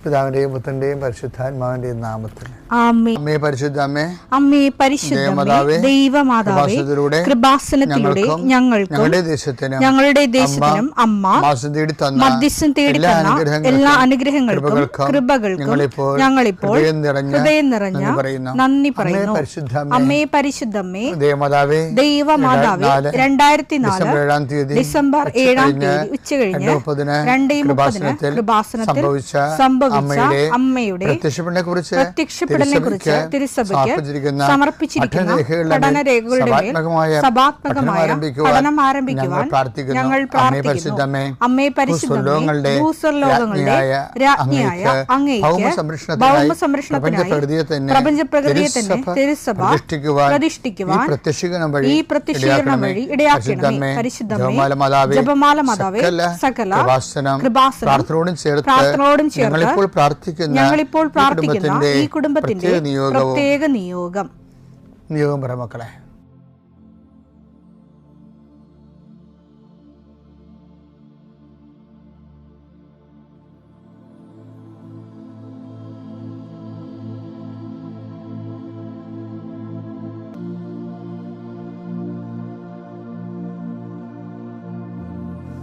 പിതാവിന്റെയും പുത്രന്റെയും പരിശുദ്ധാത്മാവിന്റെയും നാമത്തിൽ ആമേൻ. അമ്മേ പരിശുദ്ധ അമ്മേ, അമ്മേ പരിശുദ്ധമേ, ദൈവമാതാവേ, കൃപാസനത്തിലൂടെ ഞങ്ങൾക്കും ഞങ്ങളുടെ ദേശത്തിനും അമ്മ മധ്യസ്ഥം തേടി തന്ന എല്ലാ അനുഗ്രഹങ്ങൾക്കും കൃപകൾക്കും ഞങ്ങളിപ്പോൾ ഹൃദയം നിറഞ്ഞ നന്ദി പറയുന്നു. അമ്മേ പരിശുദ്ധമേ, ദൈവമാതാവേ, 2004 ഡിസംബർ 7 ഉച്ചകഴിഞ്ഞ് 2:30 കൃപാസനത്തിൽ സംഭവിച്ച അമ്മയുടെ പ്രത്യക്ഷപ്പെടലിനെക്കുറിച്ച് തിരുസഭയ്ക്ക് സമർപ്പിച്ചിരിക്കുന്ന പഠനരേഖകളുടെ മേൽ സഭാത്മകമായ പഠനം ആരംഭിക്കുവാൻ ഞങ്ങൾ പ്രാർത്ഥിക്കുന്നു. അമ്മേ പരിശുദ്ധമേ, ഭൂസ്വർലോകങ്ങളുടെ രാജ്ഞിയായ അങ്ങേയ്ക്ക് ഭൗമസംരക്ഷണത്തിനായി പ്രപഞ്ചപ്രകൃതിയെ തന്നെ തിരുസഭ പ്രതിഷ്ഠിക്കുവാൻ ഈ പ്രത്യക്ഷീകരണം വഴി ഇടയാക്കണമേ. പരിശുദ്ധമേ, ജപമാല മാതാവേ, സകല കൃപാസനം പ്രാർത്ഥനയോടും ചേർത്ത് ഞങ്ങളിപ്പോൾ പ്രാർത്ഥിക്കുന്ന ഈ കുടുംബത്തിന്റെ പ്രത്യേക നിയോഗം പറ മക്കളെ.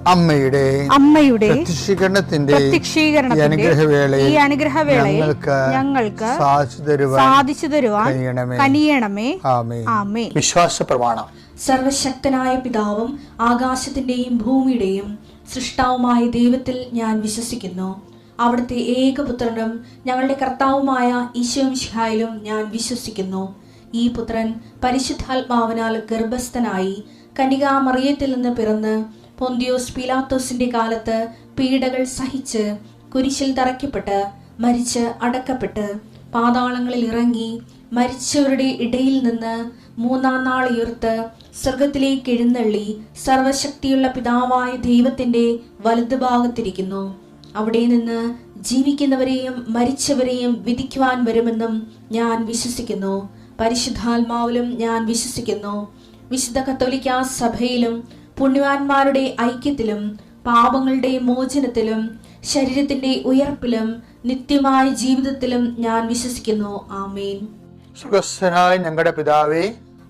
അമ്മയുടെ പ്രത്യക്ഷീകരണത്തിന്റെ ഈ അനുഗ്രഹവേളയിൽ ഞങ്ങൾക്ക് സാധിച്ചു തരുവാൻ കനിയണമേ. ആമേൻ. വിശ്വാസ പ്രമാണം. സർവശക്തനായ പിതാവും ആകാശത്തിന്റെയും ഭൂമിയുടെയും സൃഷ്ടാവുമായ ദൈവത്തിൽ ഞാൻ വിശ്വസിക്കുന്നു. അവിടുത്തെ ഏകപുത്രനും ഞങ്ങളുടെ കർത്താവുമായ ഈശോമിശിഹായിലും ഞാൻ വിശ്വസിക്കുന്നു. ഈ പുത്രൻ പരിശുദ്ധാത്മാവിനാൽ ഗർഭസ്ഥനായി കന്യകാമറിയത്തിൽ നിന്ന് പിറന്ന് പൊന്തിയോസ് പീലാത്തോസിന്റെ കാലത്ത് പീഡകൾ സഹിച്ച് കുരിശിൽ തറയ്ക്കപ്പെട്ട് മരിച്ച് അടക്കപ്പെട്ട് പാതാളങ്ങളിൽ ഇറങ്ങി മരിച്ചവരുടെ ഇടയിൽ നിന്ന് 3-ാം നാൾ ഉയർത്ത് സ്വർഗത്തിലേക്ക് എഴുന്നള്ളി സർവശക്തിയുള്ള പിതാവായ ദൈവത്തിന്റെ വലതുഭാഗത്തിരിക്കുന്നു. അവിടെ നിന്ന് ജീവിക്കുന്നവരെയും മരിച്ചവരെയും വിധിക്കുവാൻ വരുമെന്നും ഞാൻ വിശ്വസിക്കുന്നു. പരിശുദ്ധാത്മാവിലും ഞാൻ വിശ്വസിക്കുന്നു. വിശുദ്ധ കത്തോലിക്കാ സഭയിലും പുണ്യവാന്മാരുടെ ഐക്യത്തിലും പാപങ്ങളുടെ മോചനത്തിലും ശരീരത്തിന്റെ ഉയർപ്പിലും നിത്യമായ ജീവിതത്തിലും ഞാൻ വിശ്വസിക്കുന്നു. ആമേൻ. സുഖസ്ഥനായ ഞങ്ങളുടെ പിതാവേ,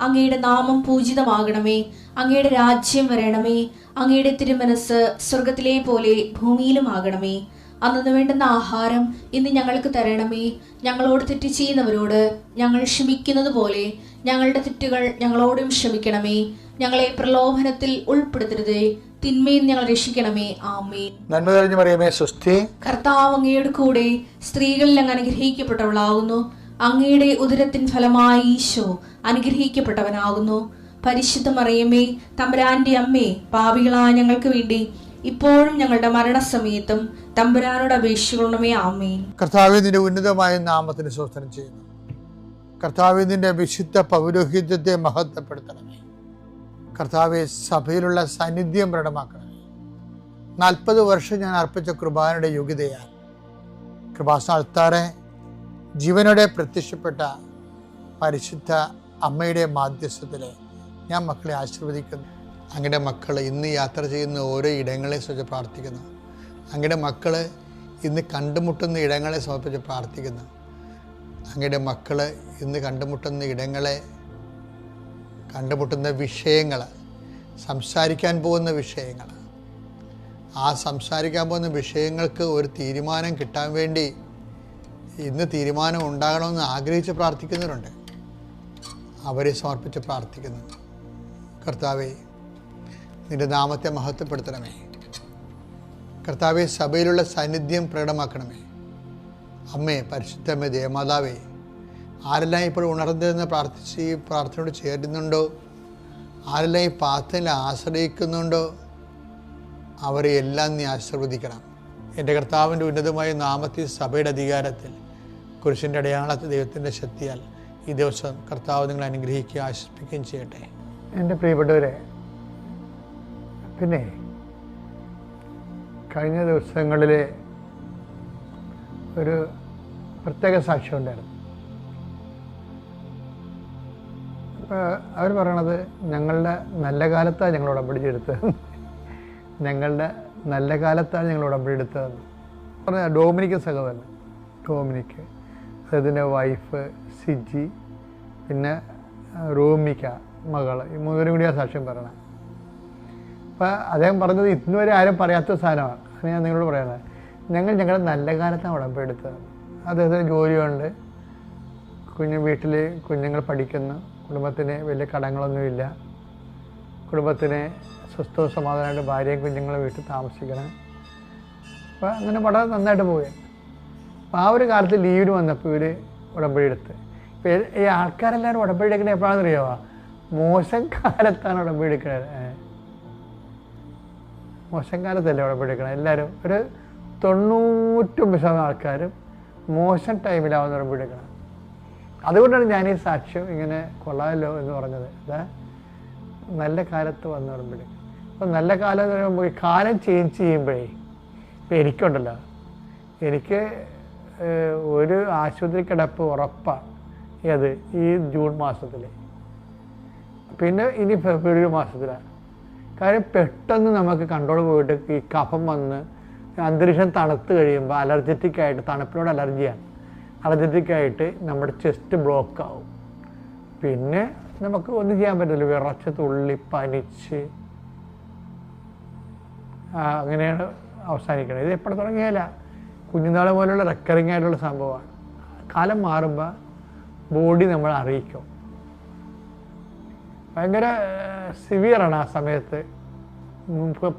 അങ്ങയുടെ നാമം പൂജിതമാകണമേ. അങ്ങയുടെ രാജ്യം വരണമേ. അങ്ങയുടെ തിരുമനസ് സ്വർഗത്തിലെ പോലെ ഭൂമിയിലും ആകണമേ. അന്നു വേണ്ടുന്ന ആഹാരം ഇന്ന് ഞങ്ങൾക്ക് തരണമേ. ഞങ്ങളോട് തെറ്റ് ചെയ്യുന്നവരോട് ഞങ്ങൾ ക്ഷമിക്കുന്നത് പോലെ ഞങ്ങളുടെ തെറ്റുകൾ ഞങ്ങളോടും ക്ഷമിക്കണമേ. ഞങ്ങളെ പ്രലോഭനത്തിൽ ഉൾപ്പെടുത്തരുതേ, തിന്മയിൽ ഞങ്ങൾ രക്ഷിക്കണമേ. ആമേൻ. നന്മ നിറഞ്ഞ മറിയമേ, സ്വസ്തി. കർത്താവ് അങ്ങയുടെ കൂടെ സ്ത്രീകളിൽ അങ്ങ് അനുഗ്രഹിക്കപ്പെട്ടവളാകുന്നു. അങ്ങയുടെ ഉദരത്തിൻ ഫലമായി ഈശോ അനുഗ്രഹിക്കപ്പെട്ടവനാകുന്നു. പരിശുദ്ധ മറിയമേ, തമ്പുരാന്റെ അമ്മേ, പാപികളായ ഞങ്ങൾക്ക് വേണ്ടി ഇപ്പോഴും ഞങ്ങളുടെ മരണസമയത്തും തമ്പുരാനോട് അപേക്ഷിക്കണമേ. ആമേൻ. കർത്താവേ, നിന്റെ ഉന്നതമായ നാമത്തിന് സ്തോത്രം ചെയ്യുന്നു. കർത്താവേ, നിന്റെ വിശുദ്ധ പൗരോഹിത്യത്തെ മഹത്വപ്പെടുത്തണമേ. കർത്താവെ, സഭയിലുള്ള സാന്നിധ്യം പ്രകടമാക്കണമേ. 40 വർഷം ഞാൻ അർപ്പിച്ച കൃപാനയുടെ യോഗ്യതയാൽ കൃപാസ്ഥാനത്താറെ ജീവനോടെ പ്രത്യക്ഷപ്പെട്ട പരിശുദ്ധ അമ്മയുടെ മാധ്യസ്ഥത്തിലെ ഞാൻ മക്കളെ ആശീർവദിക്കുന്നു. അങ്ങയുടെ മക്കൾ ഇന്ന് യാത്ര ചെയ്യുന്ന ഓരോ ഇടങ്ങളെ സംബന്ധിച്ച് പ്രാർത്ഥിക്കുന്നു. അങ്ങയുടെ മക്കൾ ഇന്ന് കണ്ടുമുട്ടുന്ന ഇടങ്ങളെ സമർപ്പിച്ച് പ്രാർത്ഥിക്കുന്നു. അങ്ങയുടെ മക്കൾ ഇന്ന് കണ്ടുമുട്ടുന്ന ഇടങ്ങളെ, കണ്ടുമുട്ടുന്ന വിഷയങ്ങൾ, സംസാരിക്കാൻ പോകുന്ന വിഷയങ്ങൾ, ആ സംസാരിക്കാൻ പോകുന്ന വിഷയങ്ങൾക്ക് ഒരു തീരുമാനം കിട്ടാൻ വേണ്ടി ഇന്ന് തീരുമാനം ഉണ്ടാകണമെന്ന് ആഗ്രഹിച്ച് പ്രാർത്ഥിക്കുന്നവരുണ്ട്. അവരെ സമർപ്പിച്ച് പ്രാർത്ഥിക്കുന്നു. കർത്താവേ, നിൻ്റെ നാമത്തെ മഹത്വപ്പെടുത്തണമേ. കർത്താവെ, സഭയിലുള്ള സാന്നിധ്യം പ്രകടമാക്കണമേ. അമ്മേ, പരിശുദ്ധമേ, ദേവമാതാവേ, ആരെല്ലാം ഇപ്പോൾ ഉണർന്നിരുന്ന് പ്രാർത്ഥിച്ച് ഈ പ്രാർത്ഥനയോട് ചേരുന്നുണ്ടോ, ആരെല്ലാം ഈ പ്രാർത്ഥനയിൽ ആശ്രയിക്കുന്നുണ്ടോ, അവരെ എല്ലാം നീ ആശീർവദിക്കണം. എൻ്റെ കർത്താവിൻ്റെ ഉന്നതമായ നാമത്തിൽ, സഭയുടെ അധികാരത്തിൽ, കുരിശിൻ്റെ അടയാളത്തിൽ, ദൈവത്തിൻ്റെ ശക്തിയാൽ ഈ ദിവസം കർത്താവ് നിങ്ങളെ അനുഗ്രഹിക്കുകയും ആശ്വസിപ്പിക്കുകയും ചെയ്യട്ടെ. എൻ്റെ പ്രിയപ്പെട്ടവരെ, പിന്നെ കഴിഞ്ഞ ദിവസങ്ങളിൽ ഒരു പ്രത്യേക സാക്ഷ്യം ഉണ്ടായിരുന്നു. അവർ പറയണത് ഞങ്ങളുടെ നല്ല കാലത്താണ് ഞങ്ങൾ ഉടമ്പടി എടുത്തത്, ഞങ്ങളുടെ നല്ല കാലത്താണ് ഞങ്ങൾ ഉടമ്പടി എടുത്തതെന്ന് പറഞ്ഞ ഡോമിനിക് സഹോദരൻ ഡൊമിനിക്, അദ്ദേഹത്തിൻ്റെ വൈഫ് സിജി, പിന്നെ റോമിക്ക മകൾ, ഈ മൂവരും കൂടി ആ സാക്ഷ്യം പറയണം. അപ്പോൾ അദ്ദേഹം പറഞ്ഞത് ഇന്നുവരെ ആരും പറയാത്ത സാധനമാണ്. അത് ഞാൻ നിങ്ങളോട് പറയുന്നത്. ഞങ്ങളുടെ നല്ല കാലത്താണ് ഉടമ്പടി എടുത്തത്. അദ്ദേഹത്തിന് ജോലിയുണ്ട്, വീട്ടിൽ കുഞ്ഞുങ്ങൾ പഠിക്കുന്നു, കുടുംബത്തിന് വലിയ കടങ്ങളൊന്നുമില്ല, കുടുംബത്തിന് സ്വസ്ഥവും സമാധാനമായിട്ട് ഭാര്യയും കുഞ്ഞുങ്ങളും വീട്ടിൽ താമസിക്കണം. അപ്പോൾ അങ്ങനെ വളരെ നന്നായിട്ട് പോയി. അപ്പോൾ ആ ഒരു കാലത്ത് ലീവിന് വന്നപ്പോൾ ഇവർ ഉടമ്പടി എടുത്ത്. ഇപ്പോൾ ഈ ആൾക്കാരെല്ലാവരും ഉടമ്പടി എടുക്കുന്നത് എപ്പോഴാണെന്ന് അറിയാമോ? മോശം കാലത്താണ് ഉടമ്പടി എടുക്കുന്നത്. മോശം കാലത്തല്ലേ ഉടമ്പടി എടുക്കണം. എല്ലാവരും ഒരു 99% ആൾക്കാരും മോശം ടൈമിലാവുന്ന ഉടമ്പടി എടുക്കണം. അതുകൊണ്ടാണ് ഞാൻ ഈ സാക്ഷ്യം ഇങ്ങനെ കൊള്ളാമല്ലോ എന്ന് പറഞ്ഞത്. അതാ നല്ല കാലത്ത് വന്ന് ഉടമ്പടി. അപ്പോൾ നല്ല കാലം എന്ന് പറയുമ്പോൾ കാലം ചേഞ്ച് ചെയ്യുമ്പോഴേ, ഇപ്പം എനിക്കുണ്ടല്ലോ, എനിക്ക് ഒരു ആശുപത്രി കിടപ്പ് ഉറപ്പാണ്. ഏത് ഈ ജൂൺ മാസത്തിൽ, പിന്നെ ഇനി ഫെബ്രുവരി മാസത്തിലാണ്. കാര്യം പെട്ടെന്ന് നമുക്ക് കൺട്രോൾ പോയിട്ട് ഈ കഫം വന്ന് അന്തരീക്ഷം തണുത്ത് കഴിയുമ്പോൾ അലർജറ്റിക്കായിട്ട്, തണുപ്പിനോട് അലർജിയാണ്, അലർജറ്റിക്കായിട്ട് നമ്മുടെ ചെസ്റ്റ് ബ്ലോക്ക് ആവും. പിന്നെ നമുക്ക് ഒന്നും ചെയ്യാൻ പറ്റില്ല, വിറച്ച് തുള്ളി പനിച്ച് അങ്ങനെയാണ് അവസാനിക്കുന്നത്. ഇത് എപ്പോഴും തുടങ്ങിയാല കുഞ്ഞുനാൾ പോലുള്ള റെക്കറിങ് ആയിട്ടുള്ള സംഭവമാണ്. കാലം മാറുമ്പോൾ ബോഡി നമ്മൾ അറിയിക്കും. ഭയങ്കര സിവിയറാണ് ആ സമയത്ത്.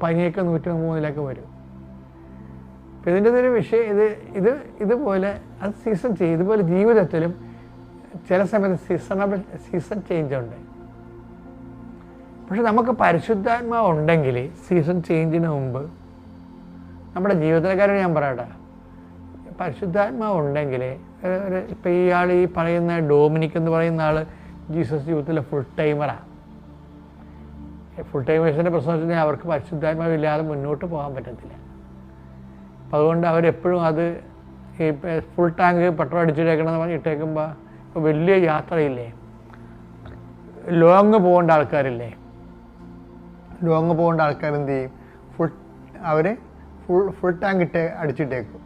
പനിയൊക്കെ 103 വരും. അപ്പം ഇതിൻ്റെ ഒരു വിഷയം ഇതുപോലെ അത് സീസൺ ചെയ്യും. ഇതുപോലെ ജീവിതത്തിലും ചില സമയത്ത് സീസൺ ചേഞ്ച് ഉണ്ട്. പക്ഷെ നമുക്ക് പരിശുദ്ധാത്മാവ് ഉണ്ടെങ്കിൽ സീസൺ ചേഞ്ചിന് മുമ്പ് നമ്മുടെ ജീവിതത്തിലെ കാര്യം ഞാൻ പറയട്ടെ, പരിശുദ്ധാത്മാവ് ഉണ്ടെങ്കിൽ ഇപ്പം ഇയാൾ ഈ പറയുന്ന ഡൊമിനിക് എന്ന് പറയുന്ന ആൾ ജീസസ് യൂത്തിലെ ഫുൾ ടൈമറാണ്. ഫുൾ ടൈമേഴ്സിൻ്റെ പ്രശ്നം വെച്ച് കഴിഞ്ഞാൽ അവർക്ക് പരിശുദ്ധാത്മാവില്ലാതെ മുന്നോട്ട് പോകാൻ പറ്റത്തില്ല. അപ്പം അതുകൊണ്ട് അവരെപ്പോഴും അത് ഈ ഫുൾ ടാങ്ക് പെട്രോൾ അടിച്ചിട്ടേക്കണമെന്ന് പറഞ്ഞ് ഇട്ടേക്കുമ്പോൾ ഇപ്പോൾ വലിയ യാത്രയില്ലേ, ലോങ് പോകേണ്ട ആൾക്കാരില്ലേ, ലോങ് പോകേണ്ട ആൾക്കാരെന്ത് ചെയ്യും? അവർ ഫുൾ ടാങ്ക് അടിച്ചിട്ടേക്കും.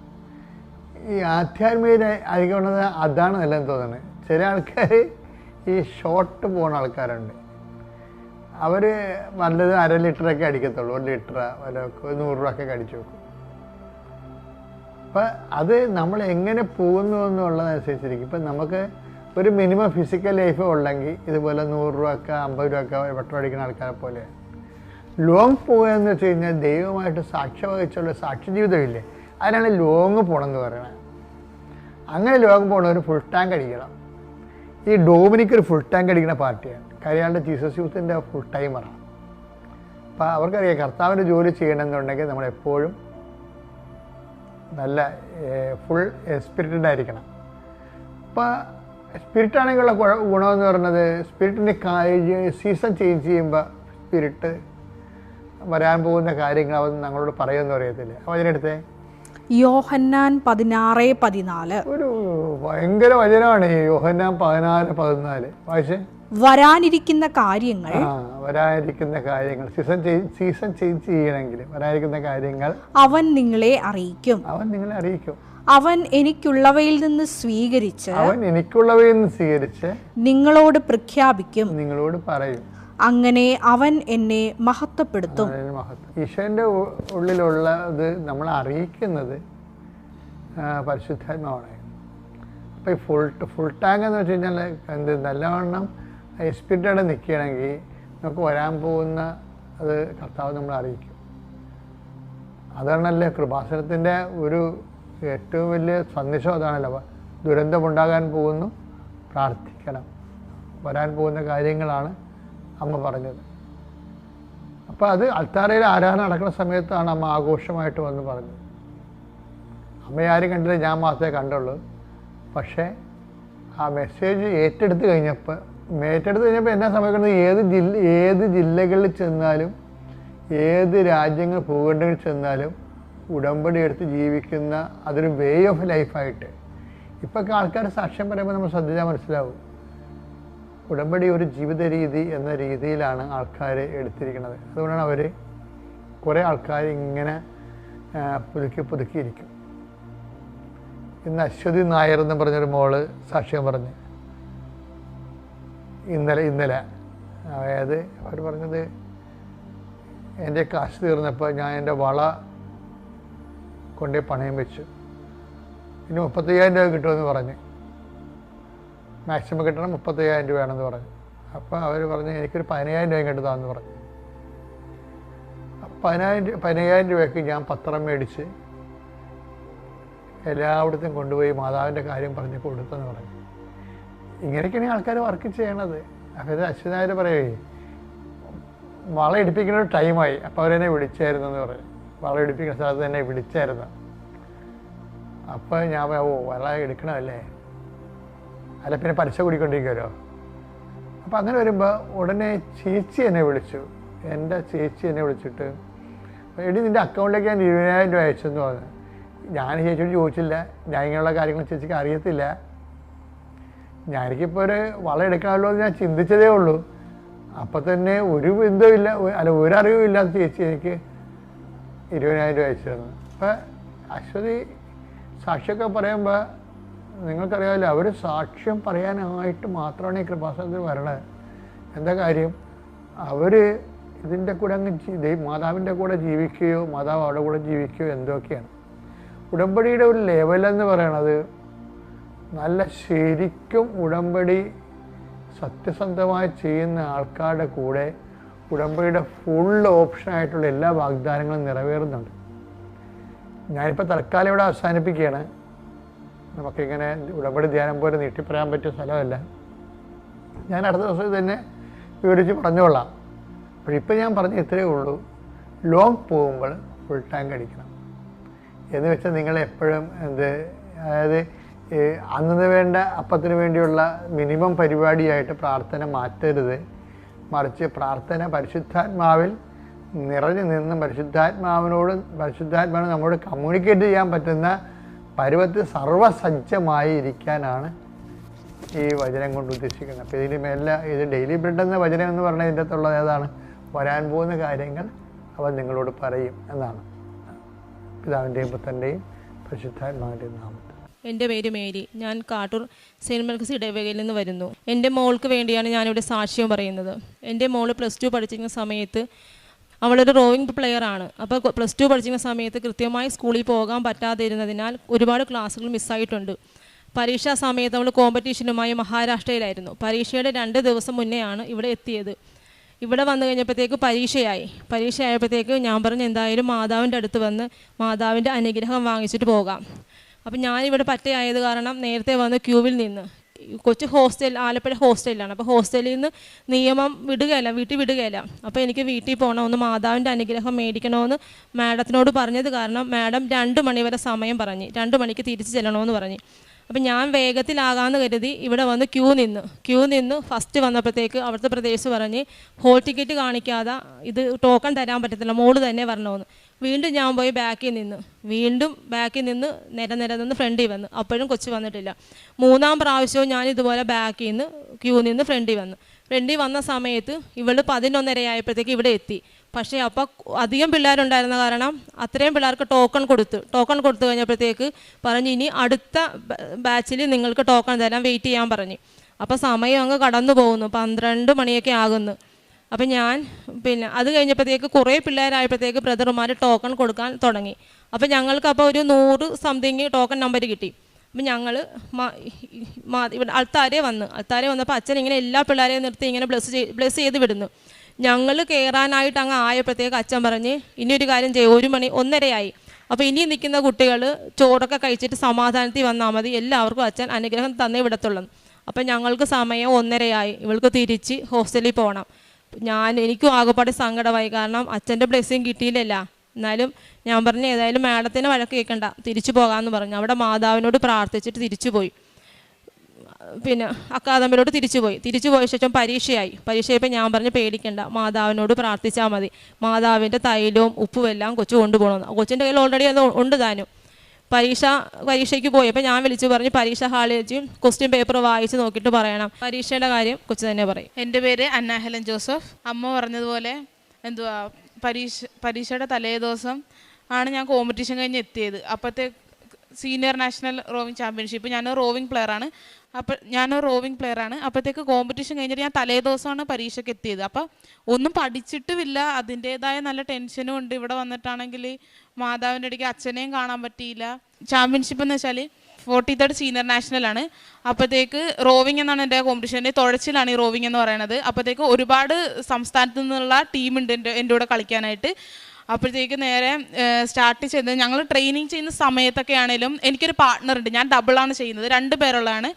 ഈ ആധ്യാത്മിക ആയിക്കൊണ്ടത് അതാണ് നല്ലതെന്ന് തോന്നുന്നത്. ചില ആൾക്കാർ ഈ ഷോർട്ട് പോകുന്ന ആൾക്കാരുണ്ട്. അവർ നല്ലത് 1/2 ലിറ്ററൊക്കെ അടിക്കത്തുള്ളൂ, 1 ലിറ്റർ വല്ല 100 രൂപയൊക്കെ അടിച്ചു വെക്കും. അപ്പം അത് നമ്മൾ എങ്ങനെ പോകുന്നു എന്നുള്ളതനുസരിച്ചിരിക്കും. ഇപ്പം നമുക്ക് ഒരു മിനിമം ഫിസിക്കൽ ലൈഫ് ഉള്ളെങ്കിൽ ഇതുപോലെ 100 രൂപയൊക്കെ 50 രൂപയൊക്കെ പെട്രോൾ അടിക്കുന്ന ആൾക്കാരെ പോലെ. ലോങ് പോകുക എന്ന് വെച്ച് കഴിഞ്ഞാൽ ദൈവമായിട്ട് സാക്ഷ്യം വഹിച്ചുള്ള സാക്ഷി ജീവിതമില്ലേ, അതിനാണ് ലോങ് പോകണമെന്ന് പറയണത്. അങ്ങനെ ലോങ് പോകണവർ ഫുൾ ടാങ്ക് അടിക്കണം. ഈ ഡൊമിനിക് ഒരു ഫുൾ ടാങ്ക് അടിക്കുന്ന പാർട്ടിയാണ്. കാര്യങ്ങളുടെ ജീസസ് യൂത്തിൻ്റെ ഫുൾ ടൈമറാണ്. അപ്പോൾ അവർക്കറിയാം കർത്താവിൻ്റെ ജോലി ചെയ്യണമെന്നുണ്ടെങ്കിൽ നമ്മളെപ്പോഴും നല്ല ഫുൾ സ്പിരിറ്റഡ് ആയിരിക്കണം. അപ്പോൾ സ്പിരിറ്റാണെങ്കിലുള്ള ഗുണമെന്ന് പറയുന്നത്, സ്പിരിറ്റിൻ്റെ സീസൺ ചേഞ്ച് ചെയ്യുമ്പോൾ സ്പിരിറ്റ് വരാൻ പോകുന്ന കാര്യങ്ങൾ അവൻ ഞങ്ങളോട് പറയുമെന്ന് അറിയത്തില്ല. അപ്പോൾ അതിനടുത്ത് യോഹന്നാൻ 16:14 ഒരു ഭയങ്കര വചനമാണ് ഈ യോഹന്നാൻ 16:14. വായിച്ചേ. വരാനിരിക്കുന്ന കാര്യങ്ങൾ സീസൺ ചേഞ്ച് ചെയ്യണമെങ്കിൽ വരാനിരിക്കുന്ന കാര്യങ്ങൾ അവൻ നിങ്ങളെ അറിയിക്കും. അവൻ എനിക്കുള്ളവയിൽ നിന്ന് സ്വീകരിച്ച് നിങ്ങളോട് പ്രഖ്യാപിക്കും, നിങ്ങളോട് പറയും. അങ്ങനെ അവൻ എന്നെ മഹത്വപ്പെടുത്തും. ഈശോന്റെ ഉള്ളിലുള്ളത് നമ്മളെ അറിയിക്കുന്നത് പരിശുദ്ധാത്മാവാണ്. അപ്പോൾ ഈ ഫുൾ ടാങ്ക് എന്ന് വെച്ച് കഴിഞ്ഞാൽ നല്ലവണ്ണം സ്പിരിറ്റോടെ നിൽക്കുകയാണെങ്കിൽ നമുക്ക് വരാൻ പോകുന്ന അത് കർത്താവ് നമ്മളെ അറിയിക്കും. അതാണല്ലേ കൃപാസനത്തിൻ്റെ ഒരു ഏറ്റവും വലിയ സന്ദേശം. അതാണല്ലോ, ദുരന്തമുണ്ടാകാൻ പോകുന്നു, പ്രാർത്ഥിക്കണം. വരാൻ പോകുന്ന കാര്യങ്ങളാണ് അമ്മ പറഞ്ഞത്. അപ്പോൾ അത് അൾത്താരയിൽ ആരാധന നടക്കുന്ന സമയത്താണ് അമ്മ ആഘോഷമായിട്ട് വന്ന് പറഞ്ഞത്. അമ്മയെ ആരും കണ്ടില്ല, ഞാൻ മാത്രമേ കണ്ടുള്ളൂ. പക്ഷേ ആ മെസ്സേജ് ഏറ്റെടുത്ത് കഴിഞ്ഞപ്പോൾ എന്നാ സംഭവിക്കുന്നത്, ഏത് ജില്ലകളിൽ ചെന്നാലും ഏത് രാജ്യങ്ങൾ ഭൂഖണ്ഡങ്ങളിൽ ചെന്നാലും ഉടമ്പടി എടുത്ത് ജീവിക്കുന്ന അതൊരു വേ ഓഫ് ലൈഫായിട്ട് ഇപ്പോഴൊക്കെ ആൾക്കാർ സാക്ഷ്യം പറയുമ്പോൾ നമ്മൾ ശ്രദ്ധിച്ചാൽ മനസ്സിലാവും. ഉടമ്പടി ഒരു ജീവിത രീതി എന്ന രീതിയിലാണ് ആൾക്കാർ എടുത്തിരിക്കുന്നത്. അതുകൊണ്ടാണ് അവർ കുറേ ആൾക്കാർ ഇങ്ങനെ പുതുക്കിയിരിക്കും. ഇന്ന് അശ്വതി നായർ എന്ന് പറഞ്ഞൊരു മോള് സാക്ഷ്യം പറഞ്ഞ് ഇന്നലെ അതായത് അവർ പറഞ്ഞത് എൻ്റെ കാശ് തീർന്നപ്പോൾ ഞാൻ എൻ്റെ വള കൊണ്ടുപോയി പണയം വെച്ചു, ഇനി 35,000 രൂപ കിട്ടുമെന്ന് പറഞ്ഞ്, മാക്സിമം കിട്ടണം 35,000 രൂപയാണെന്ന് പറഞ്ഞു. അപ്പോൾ അവർ പറഞ്ഞ് എനിക്കൊരു 15,000 രൂപ ഇങ്ങോട്ട് താന്ന് പറഞ്ഞു. 15,000 രൂപയ്ക്ക് ഞാൻ പത്രം മേടിച്ച് എല്ലായിടത്തും കൊണ്ടുപോയി മാതാവിൻ്റെ കാര്യം പറഞ്ഞ് കൊടുത്തെന്ന് പറഞ്ഞു. ഇങ്ങനെയൊക്കെയാണ് ആൾക്കാർ വർക്ക് ചെയ്യണത്. അപ്പോൾ ഇത് അശ്വനായർ പറയുകയെ വള ഇടിപ്പിക്കുന്ന ഒരു ടൈമായി, അപ്പോൾ അവരെന്നെ വിളിച്ചായിരുന്നു എന്ന് പറയും. വള ഇടിപ്പിക്കുന്ന സ്ഥലത്ത് തന്നെ വിളിച്ചായിരുന്നു. അപ്പോൾ ഞാൻ വള എടുക്കണമല്ലേ, അല്ല പിന്നെ പലിശ കൂടിക്കൊണ്ടിരിക്കുമല്ലോ. അപ്പോൾ അങ്ങനെ വരുമ്പോൾ ഉടനെ ചേച്ചി എന്നെ വിളിച്ചു. എൻ്റെ ചേച്ചി എന്നെ വിളിച്ചിട്ട് എടി നിൻ്റെ അക്കൗണ്ടിലേക്ക് ഞാൻ 20,000 രൂപ അയച്ചെന്ന് പറഞ്ഞു. ഞാൻ ചേച്ചിയോട് ചോദിച്ചില്ല, ഞാൻ ഇങ്ങനെയുള്ള കാര്യങ്ങൾ ചേച്ചിക്ക് അറിയത്തില്ല. എനിക്കിപ്പോൾ ഒരു വള എടുക്കണമല്ലോ എന്ന് ഞാൻ ചിന്തിച്ചതേ ഉള്ളൂ. അപ്പം തന്നെ ഒരു ബന്ധവുമില്ല, അല്ല ഒരറിവും ഇല്ലാത്ത ചേച്ചി എനിക്ക് 20,000 രൂപ അയച്ചു തന്നു. അപ്പം അശ്വതി സാക്ഷിയൊക്കെ പറയുമ്പോൾ നിങ്ങൾക്കറിയാമല്ലോ, അവർ സാക്ഷ്യം പറയാനായിട്ട് മാത്രമാണ് ഈ കൃപാസനത്തിൽ വരണത്. എന്താ കാര്യം, അവർ ഇതിൻ്റെ കൂടെ അങ്ങ് മാതാവിൻ്റെ കൂടെ ജീവിക്കുകയോ മാതാവ് അവരുടെ കൂടെ ജീവിക്കുകയോ എന്തൊക്കെയാണ്. ഉടമ്പടിയുടെ ഒരു ലെവലെന്ന് പറയണത് നല്ല ശരിക്കും ഉടമ്പടി സത്യസന്ധമായി ചെയ്യുന്ന ആൾക്കാരുടെ കൂടെ ഉടമ്പടിയുടെ ഫുൾ ഓപ്ഷനായിട്ടുള്ള എല്ലാ വാഗ്ദാനങ്ങളും നിറവേറുന്നുണ്ട്. ഞാനിപ്പോൾ തൽക്കാലം ഇവിടെ അവസാനിപ്പിക്കുകയാണ്. നമുക്കിങ്ങനെ ഉടമ്പടി ധ്യാനം പോലെ നീട്ടിപ്പറയാൻ പറ്റിയ സ്ഥലമല്ല. ഞാൻ അടുത്ത ദിവസം തന്നെ വിവരിച്ച് പറഞ്ഞോളാം. അപ്പോഴിപ്പോൾ ഞാൻ പറഞ്ഞ ഇത്രയേ ഉള്ളൂ, ലോങ് പോകുമ്പോൾ ഫുൾ ടാങ്ക് അടിക്കണം എന്ന് വെച്ചാൽ നിങ്ങൾ എപ്പോഴും അതായത് അന്ന് വേണ്ട അപ്പത്തിന് വേണ്ടിയുള്ള മിനിമം പരിപാടിയായിട്ട് പ്രാർത്ഥന മാറ്റരുത്. മറിച്ച് പ്രാർത്ഥന പരിശുദ്ധാത്മാവിൽ നിറഞ്ഞു നിന്ന് പരിശുദ്ധാത്മാവിന് നമ്മോട് കമ്മ്യൂണിക്കേറ്റ് ചെയ്യാൻ പറ്റുന്ന പരുവത്തിൽ സർവ്വസജ്ജമായി ഇരിക്കാനാണ് ഈ വചനം കൊണ്ട് ഉദ്ദേശിക്കുന്നത്. അപ്പോൾ ഇതിന് മേലെ ഇത് ഡെയിലി ബ്രെഡ് എന്ന വചനം എന്ന് പറഞ്ഞാൽ ഇതിൻ്റെ അകത്തുള്ളത് ഏതാണ്, വരാൻ പോകുന്ന കാര്യങ്ങൾ അവൻ നിങ്ങളോട് പറയും എന്നാണ്. പിതാവിൻ്റെയും പുത്രൻ്റെയും പരിശുദ്ധാത്മാവിൻ്റെയും നാമത്തിൽ. എൻ്റെ പേര് മേരി. ഞാൻ കാട്ടൂർ സെയിൻറ്റ് മർക്കസ് ഇടവകയിൽ നിന്ന് വരുന്നു. എൻ്റെ മോൾക്ക് വേണ്ടിയാണ് ഞാനിവിടെ സാക്ഷ്യം പറയുന്നത്. എൻ്റെ മോള് +2 പഠിച്ചിരുന്ന സമയത്ത് അവളൊരു റോവിംഗ് പ്ലെയറാണ്. അപ്പോൾ +2 പഠിച്ചിരുന്ന സമയത്ത് കൃത്യമായി സ്കൂളിൽ പോകാൻ പറ്റാതിരുന്നതിനാൽ ഒരുപാട് ക്ലാസ്സുകൾ മിസ്സായിട്ടുണ്ട്. പരീക്ഷാ സമയത്ത് അവൾ കോമ്പറ്റീഷനുമായി മഹാരാഷ്ട്രയിലായിരുന്നു. പരീക്ഷയുടെ 2 ദിവസം മുന്നെയാണ് ഇവിടെ എത്തിയത്. ഇവിടെ വന്നു കഴിഞ്ഞപ്പോഴത്തേക്ക് പരീക്ഷയായപ്പോഴത്തേക്ക് ഞാൻ പറഞ്ഞു എന്തായാലും മാതാവിൻ്റെ അടുത്ത് വന്ന് മാതാവിൻ്റെ അനുഗ്രഹം വാങ്ങിച്ചിട്ട് പോകാം. അപ്പം ഞാനിവിടെ പറ്റയായത് കാരണം നേരത്തെ വന്ന് ക്യൂവിൽ നിന്ന്, കൊച്ചു ഹോസ്റ്റൽ ആലപ്പുഴ ഹോസ്റ്റലിലാണ്. അപ്പോൾ ഹോസ്റ്റലിൽ നിന്ന് നിയമം വീട്ടിൽ വിടുകയില്ല. അപ്പോൾ എനിക്ക് വീട്ടിൽ പോകണം, ഒന്ന് മാതാവിൻ്റെ അനുഗ്രഹം മേടിക്കണമെന്ന് മാഡത്തിനോട് പറഞ്ഞത് കാരണം മാഡം 2 മണി വരെ സമയം പറഞ്ഞ് 2 മണിക്ക് തിരിച്ച് ചെല്ലണമെന്ന് പറഞ്ഞ്. അപ്പം ഞാൻ വേഗത്തിലാകാമെന്ന് കരുതി ഇവിടെ വന്ന് ക്യൂ നിന്ന് ഫസ്റ്റ് വന്നപ്പോഴത്തേക്ക് അവിടുത്തെ പ്രദേശം പറഞ്ഞ് ഹോൾ ടിക്കറ്റ് കാണിക്കാതെ ഇത് ടോക്കൺ തരാൻ പറ്റത്തില്ല, മോള് തന്നെ വരണമെന്ന്. വീണ്ടും ഞാൻ പോയി ബാക്കിൽ നിന്ന് നിര ഫ്രണ്ടിൽ വന്ന്, അപ്പോഴും കൊച്ചു വന്നിട്ടില്ല. 3-ാം പ്രാവശ്യവും ഞാൻ ഇതുപോലെ ബാക്കിൽ നിന്ന് ക്യൂ നിന്ന് ഫ്രണ്ടിൽ വന്ന സമയത്ത് ഇവൾ 11:30 ആയപ്പോഴത്തേക്ക് ഇവിടെ എത്തി. പക്ഷേ അപ്പോൾ അധികം പിള്ളേരുണ്ടായിരുന്ന കാരണം അത്രയും പിള്ളേർക്ക് ടോക്കൺ കൊടുത്തു കഴിഞ്ഞപ്പോഴത്തേക്ക് പറഞ്ഞ് ഇനി അടുത്ത ബാച്ചിൽ നിങ്ങൾക്ക് ടോക്കൺ തരാൻ വെയിറ്റ് ചെയ്യാൻ പറഞ്ഞു. അപ്പോൾ സമയം അങ്ങ് കടന്നു പോകുന്നു, 12 മണിയൊക്കെ ആകുന്നു. അപ്പം ഞാൻ അത് കഴിഞ്ഞപ്പോഴത്തേക്ക് കുറേ പിള്ളേരായപ്പോഴത്തേക്ക് ബ്രദർമാർ ടോക്കൺ കൊടുക്കാൻ തുടങ്ങി. അപ്പോൾ ഞങ്ങൾക്ക് അപ്പോൾ ഒരു 100 സംതിങ് ടോക്കൺ നമ്പർ കിട്ടി. അപ്പം ഞങ്ങൾ ഇവിടെ അൾത്താരെ വന്നപ്പോൾ അച്ഛൻ ഇങ്ങനെ എല്ലാ പിള്ളേരെയും നിർത്തി ഇങ്ങനെ ബ്ലെസ് ചെയ്ത് വിടുന്നു. ഞങ്ങൾ കയറാനായിട്ട് അങ്ങ് ആയപ്പോഴത്തേക്ക് അച്ഛൻ പറഞ്ഞ് ഇനി ഒരു കാര്യം ചെയ്യും, 1:30 ആയി. അപ്പോൾ ഇനി നിൽക്കുന്ന കുട്ടികൾ ചോറൊക്കെ കഴിച്ചിട്ട് സമാധാനത്തിൽ വന്നാൽ മതി, എല്ലാവർക്കും അച്ഛൻ അനുഗ്രഹം തന്നേ വിടത്തുള്ളൂ. അപ്പം ഞങ്ങൾക്ക് സമയം 1:30 ആയി, ഇവൾക്ക് തിരിച്ച് ഹോസ്റ്റലിൽ പോകണം. എനിക്കും ആകെപ്പാടെ സങ്കടമായി, കാരണം അച്ഛൻ്റെ ബ്ലെസ്സിങ് കിട്ടിയില്ലല്ല. എന്നാലും ഞാൻ പറഞ്ഞു ഏതായാലും മാഡത്തിന് വഴക്ക് കേൾക്കണ്ട, തിരിച്ചു പോകാമെന്ന് പറഞ്ഞു. അവിടെ മാതാവിനോട് പ്രാർത്ഥിച്ചിട്ട് തിരിച്ചു പോയി. അക്കാദമിയിലോട്ട് തിരിച്ചു പോയ ശേഷം പരീക്ഷയായപ്പോൾ ഞാൻ പറഞ്ഞു പേടിക്കണ്ട, മാതാവിനോട് പ്രാർത്ഥിച്ചാൽ മതി, മാതാവിൻ്റെ തൈലവും ഉപ്പും എല്ലാം കൊച്ചു കൊണ്ടുപോകണമെന്ന്. കൊച്ചിൻ്റെ കയ്യിൽ ഓൾറെഡി അത് ഉണ്ട് താനും. പരീക്ഷയ്ക്ക് പോയി. അപ്പോൾ ഞാൻ വിളിച്ചു പറഞ്ഞു പരീക്ഷ ഹാളിൽ വെച്ച് ക്വസ്റ്റ്യൻ പേപ്പർ വായിച്ച് നോക്കിയിട്ട് പറയണം. പരീക്ഷയുടെ കാര്യം കൊച്ചു തന്നെ പറയും. എൻ്റെ പേര് അന്ന ഹെലൻ ജോസഫ്. അമ്മ പറഞ്ഞതുപോലെ പരീക്ഷയുടെ തലേ ദിവസം ആണ് ഞാൻ കോമ്പറ്റീഷൻ കഴിഞ്ഞ് എത്തിയത്. അപ്പോഴത്തെ സീനിയർ നാഷണൽ റോവിങ് ചാമ്പ്യൻഷിപ്പ്. ഞാനൊരു റോവിങ് പ്ലെയറാണ്. അപ്പോഴത്തേക്ക് കോമ്പറ്റീഷൻ കഴിഞ്ഞിട്ട് ഞാൻ തലേ ദിവസമാണ് പരീക്ഷയ്ക്ക് എത്തിയത്. അപ്പോൾ ഒന്നും പഠിച്ചിട്ടുമില്ല, അതിൻ്റേതായ നല്ല ടെൻഷനും ഉണ്ട്. ഇവിടെ വന്നിട്ടാണെങ്കിൽ മാതാവിൻ്റെ ഇടയ്ക്ക് അച്ഛനെയും കാണാൻ പറ്റിയില്ല. ചാമ്പ്യൻഷിപ്പ് എന്ന് വെച്ചാൽ 43rd സീനിയർ നാഷണലാണ്. അപ്പോഴത്തേക്ക് റോവിങ് എന്നാണ് എൻ്റെ കോമ്പറ്റീഷൻ. തുഴച്ചിലാണ് ഈ റോവിങ് എന്ന് പറയുന്നത്. അപ്പോഴത്തേക്ക് ഒരുപാട് സംസ്ഥാനത്തു നിന്നുള്ള ടീമുണ്ട് എൻ്റെ കൂടെ കളിക്കാനായിട്ട്. അപ്പോഴത്തേക്ക് നേരെ സ്റ്റാർട്ട് ചെയ്തത് ഞങ്ങൾ ട്രെയിനിങ് ചെയ്യുന്ന സമയത്തൊക്കെ ആണെങ്കിലും എനിക്കൊരു പാർട്ട്ണറുണ്ട്. ഞാൻ ഡബിളാണ് ചെയ്യുന്നത്, 2 പേരുള്ളതാണ്.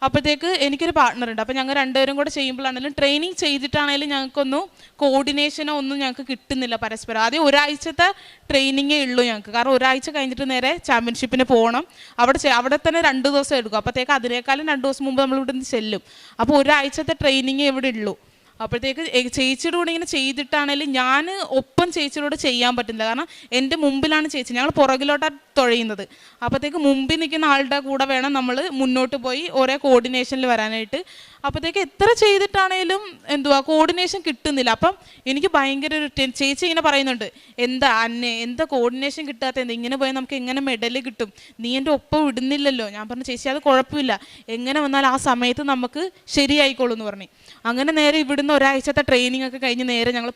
അപ്പോഴത്തേക്ക് എനിക്കൊരു പാർട്ട്ണറുണ്ട്. അപ്പോൾ ഞങ്ങൾ 2 പേരും കൂടെ ചെയ്യുമ്പോഴാണെങ്കിലും ട്രെയിനിങ് ചെയ്തിട്ടാണെങ്കിലും ഞങ്ങൾക്കൊന്നും കോർഡിനേഷനോ ഒന്നും ഞങ്ങൾക്ക് കിട്ടുന്നില്ല പരസ്പരം. ആദ്യം ഒരാഴ്ചത്തെ ട്രെയിനിങ്ങേ ഉള്ളൂ ഞങ്ങൾക്ക്. കാരണം ഒരാഴ്ച കഴിഞ്ഞിട്ട് നേരെ ചാമ്പ്യൻഷിപ്പിന് പോകണം. അവിടെ തന്നെ 2 ദിവസം എടുക്കും. അപ്പോഴത്തേക്ക് അതിനേക്കാളും 2 ദിവസം മുമ്പ് നമ്മൾ ഇവിടെ നിന്ന് ചെല്ലും. അപ്പോൾ ഒരാഴ്ചത്തെ ട്രെയിനിങ്ങേ ഇവിടെ ഉള്ളൂ. അപ്പോഴത്തേക്ക് ചേച്ചിയുടെ കൂടെ ഇങ്ങനെ ചെയ്തിട്ടാണെങ്കിലും ഞാൻ ഒപ്പം ചേച്ചിയോട് ചെയ്യാൻ പറ്റുന്നില്ല. കാരണം എൻ്റെ മുമ്പിലാണ് ചേച്ചി, ഞങ്ങൾ പുറകിലോട്ടാണ് തുഴയുന്നത്. അപ്പോഴത്തേക്ക് മുമ്പിൽ നിൽക്കുന്ന ആളുടെ കൂടെ വേണം നമ്മൾ മുന്നോട്ട് പോയി ഓരോ കോർഡിനേഷനിൽ വരാനായിട്ട്. അപ്പോഴത്തേക്ക് എത്ര ചെയ്തിട്ടാണേലും കോർഡിനേഷൻ കിട്ടുന്നില്ല. അപ്പം എനിക്ക് ഭയങ്കര ഒരു ചേച്ചി ഇങ്ങനെ പറയുന്നുണ്ട്, എന്താ കോർഡിനേഷൻ കിട്ടാത്ത, ഇങ്ങനെ പോയാൽ നമുക്ക് എങ്ങനെ മെഡൽ കിട്ടും, നീ എൻ്റെ ഒപ്പം വിടുന്നില്ലല്ലോ. ഞാൻ പറഞ്ഞു ചേച്ചി അത് കുഴപ്പമില്ല, എങ്ങനെ വന്നാൽ ആ സമയത്ത് നമുക്ക് ശരിയായിക്കോളൂ എന്ന് പറഞ്ഞു. അങ്ങനെ നേരെ ഇവിടുന്ന് ഒരാഴ്ചത്തെ ട്രെയിനിങ് ഒക്കെ കഴിഞ്ഞ് നേരെ ഞങ്ങൾ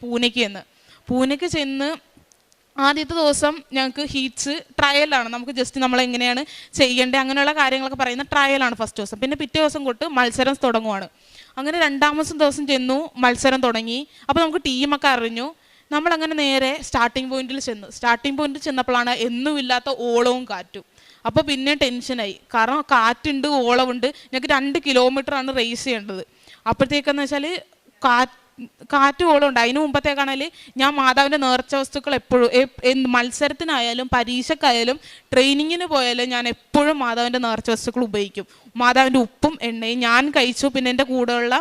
പൂനെക്ക് ചെന്ന് ആദ്യത്തെ ദിവസം ഞങ്ങൾക്ക് ഹീറ്റ്സ് ട്രയലാണ്. നമുക്ക് ജസ്റ്റ് നമ്മളെങ്ങനെയാണ് ചെയ്യേണ്ടത് അങ്ങനെയുള്ള കാര്യങ്ങളൊക്കെ പറയുന്ന ട്രയലാണ് ഫസ്റ്റ് ദിവസം. പിന്നെ പിറ്റേ ദിവസം തൊട്ട് മത്സരം തുടങ്ങുവാണ്. അങ്ങനെ 2ാമത്തെ ദിവസം ചെന്നു, മത്സരം തുടങ്ങി. അപ്പോൾ നമുക്ക് ടീമൊക്കെ അറിഞ്ഞു. നമ്മളങ്ങനെ നേരെ സ്റ്റാർട്ടിംഗ് പോയിന്റിൽ ചെന്നപ്പോഴാണ് എന്നുമില്ലാത്ത ഓളവും കാറ്റും. അപ്പോൾ പിന്നെ ടെൻഷനായി. കാരണം കാറ്റുണ്ട്, ഓളമുണ്ട്. ഞങ്ങൾക്ക് 2 കിലോമീറ്ററാണ് റേസ് ചെയ്യേണ്ടത്. അപ്പോഴത്തേക്കെന്ന് വെച്ചാൽ കാറ്റ് ഓളമുണ്ട്. അതിന് മുമ്പത്തേക്കാണെങ്കിൽ ഞാൻ മാതാവിൻ്റെ നേർച്ച വസ്തുക്കൾ എപ്പോഴും മത്സരത്തിനായാലും പരീക്ഷക്കായാലും ട്രെയിനിങ്ങിന് പോയാലും ഞാൻ എപ്പോഴും മാതാവിൻ്റെ നേർച്ച വസ്തുക്കൾ ഉപയോഗിക്കും. മാതാവിൻ്റെ ഉപ്പും എണ്ണയും ഞാൻ കഴിച്ചു. പിന്നെ എൻ്റെ കൂടെയുള്ള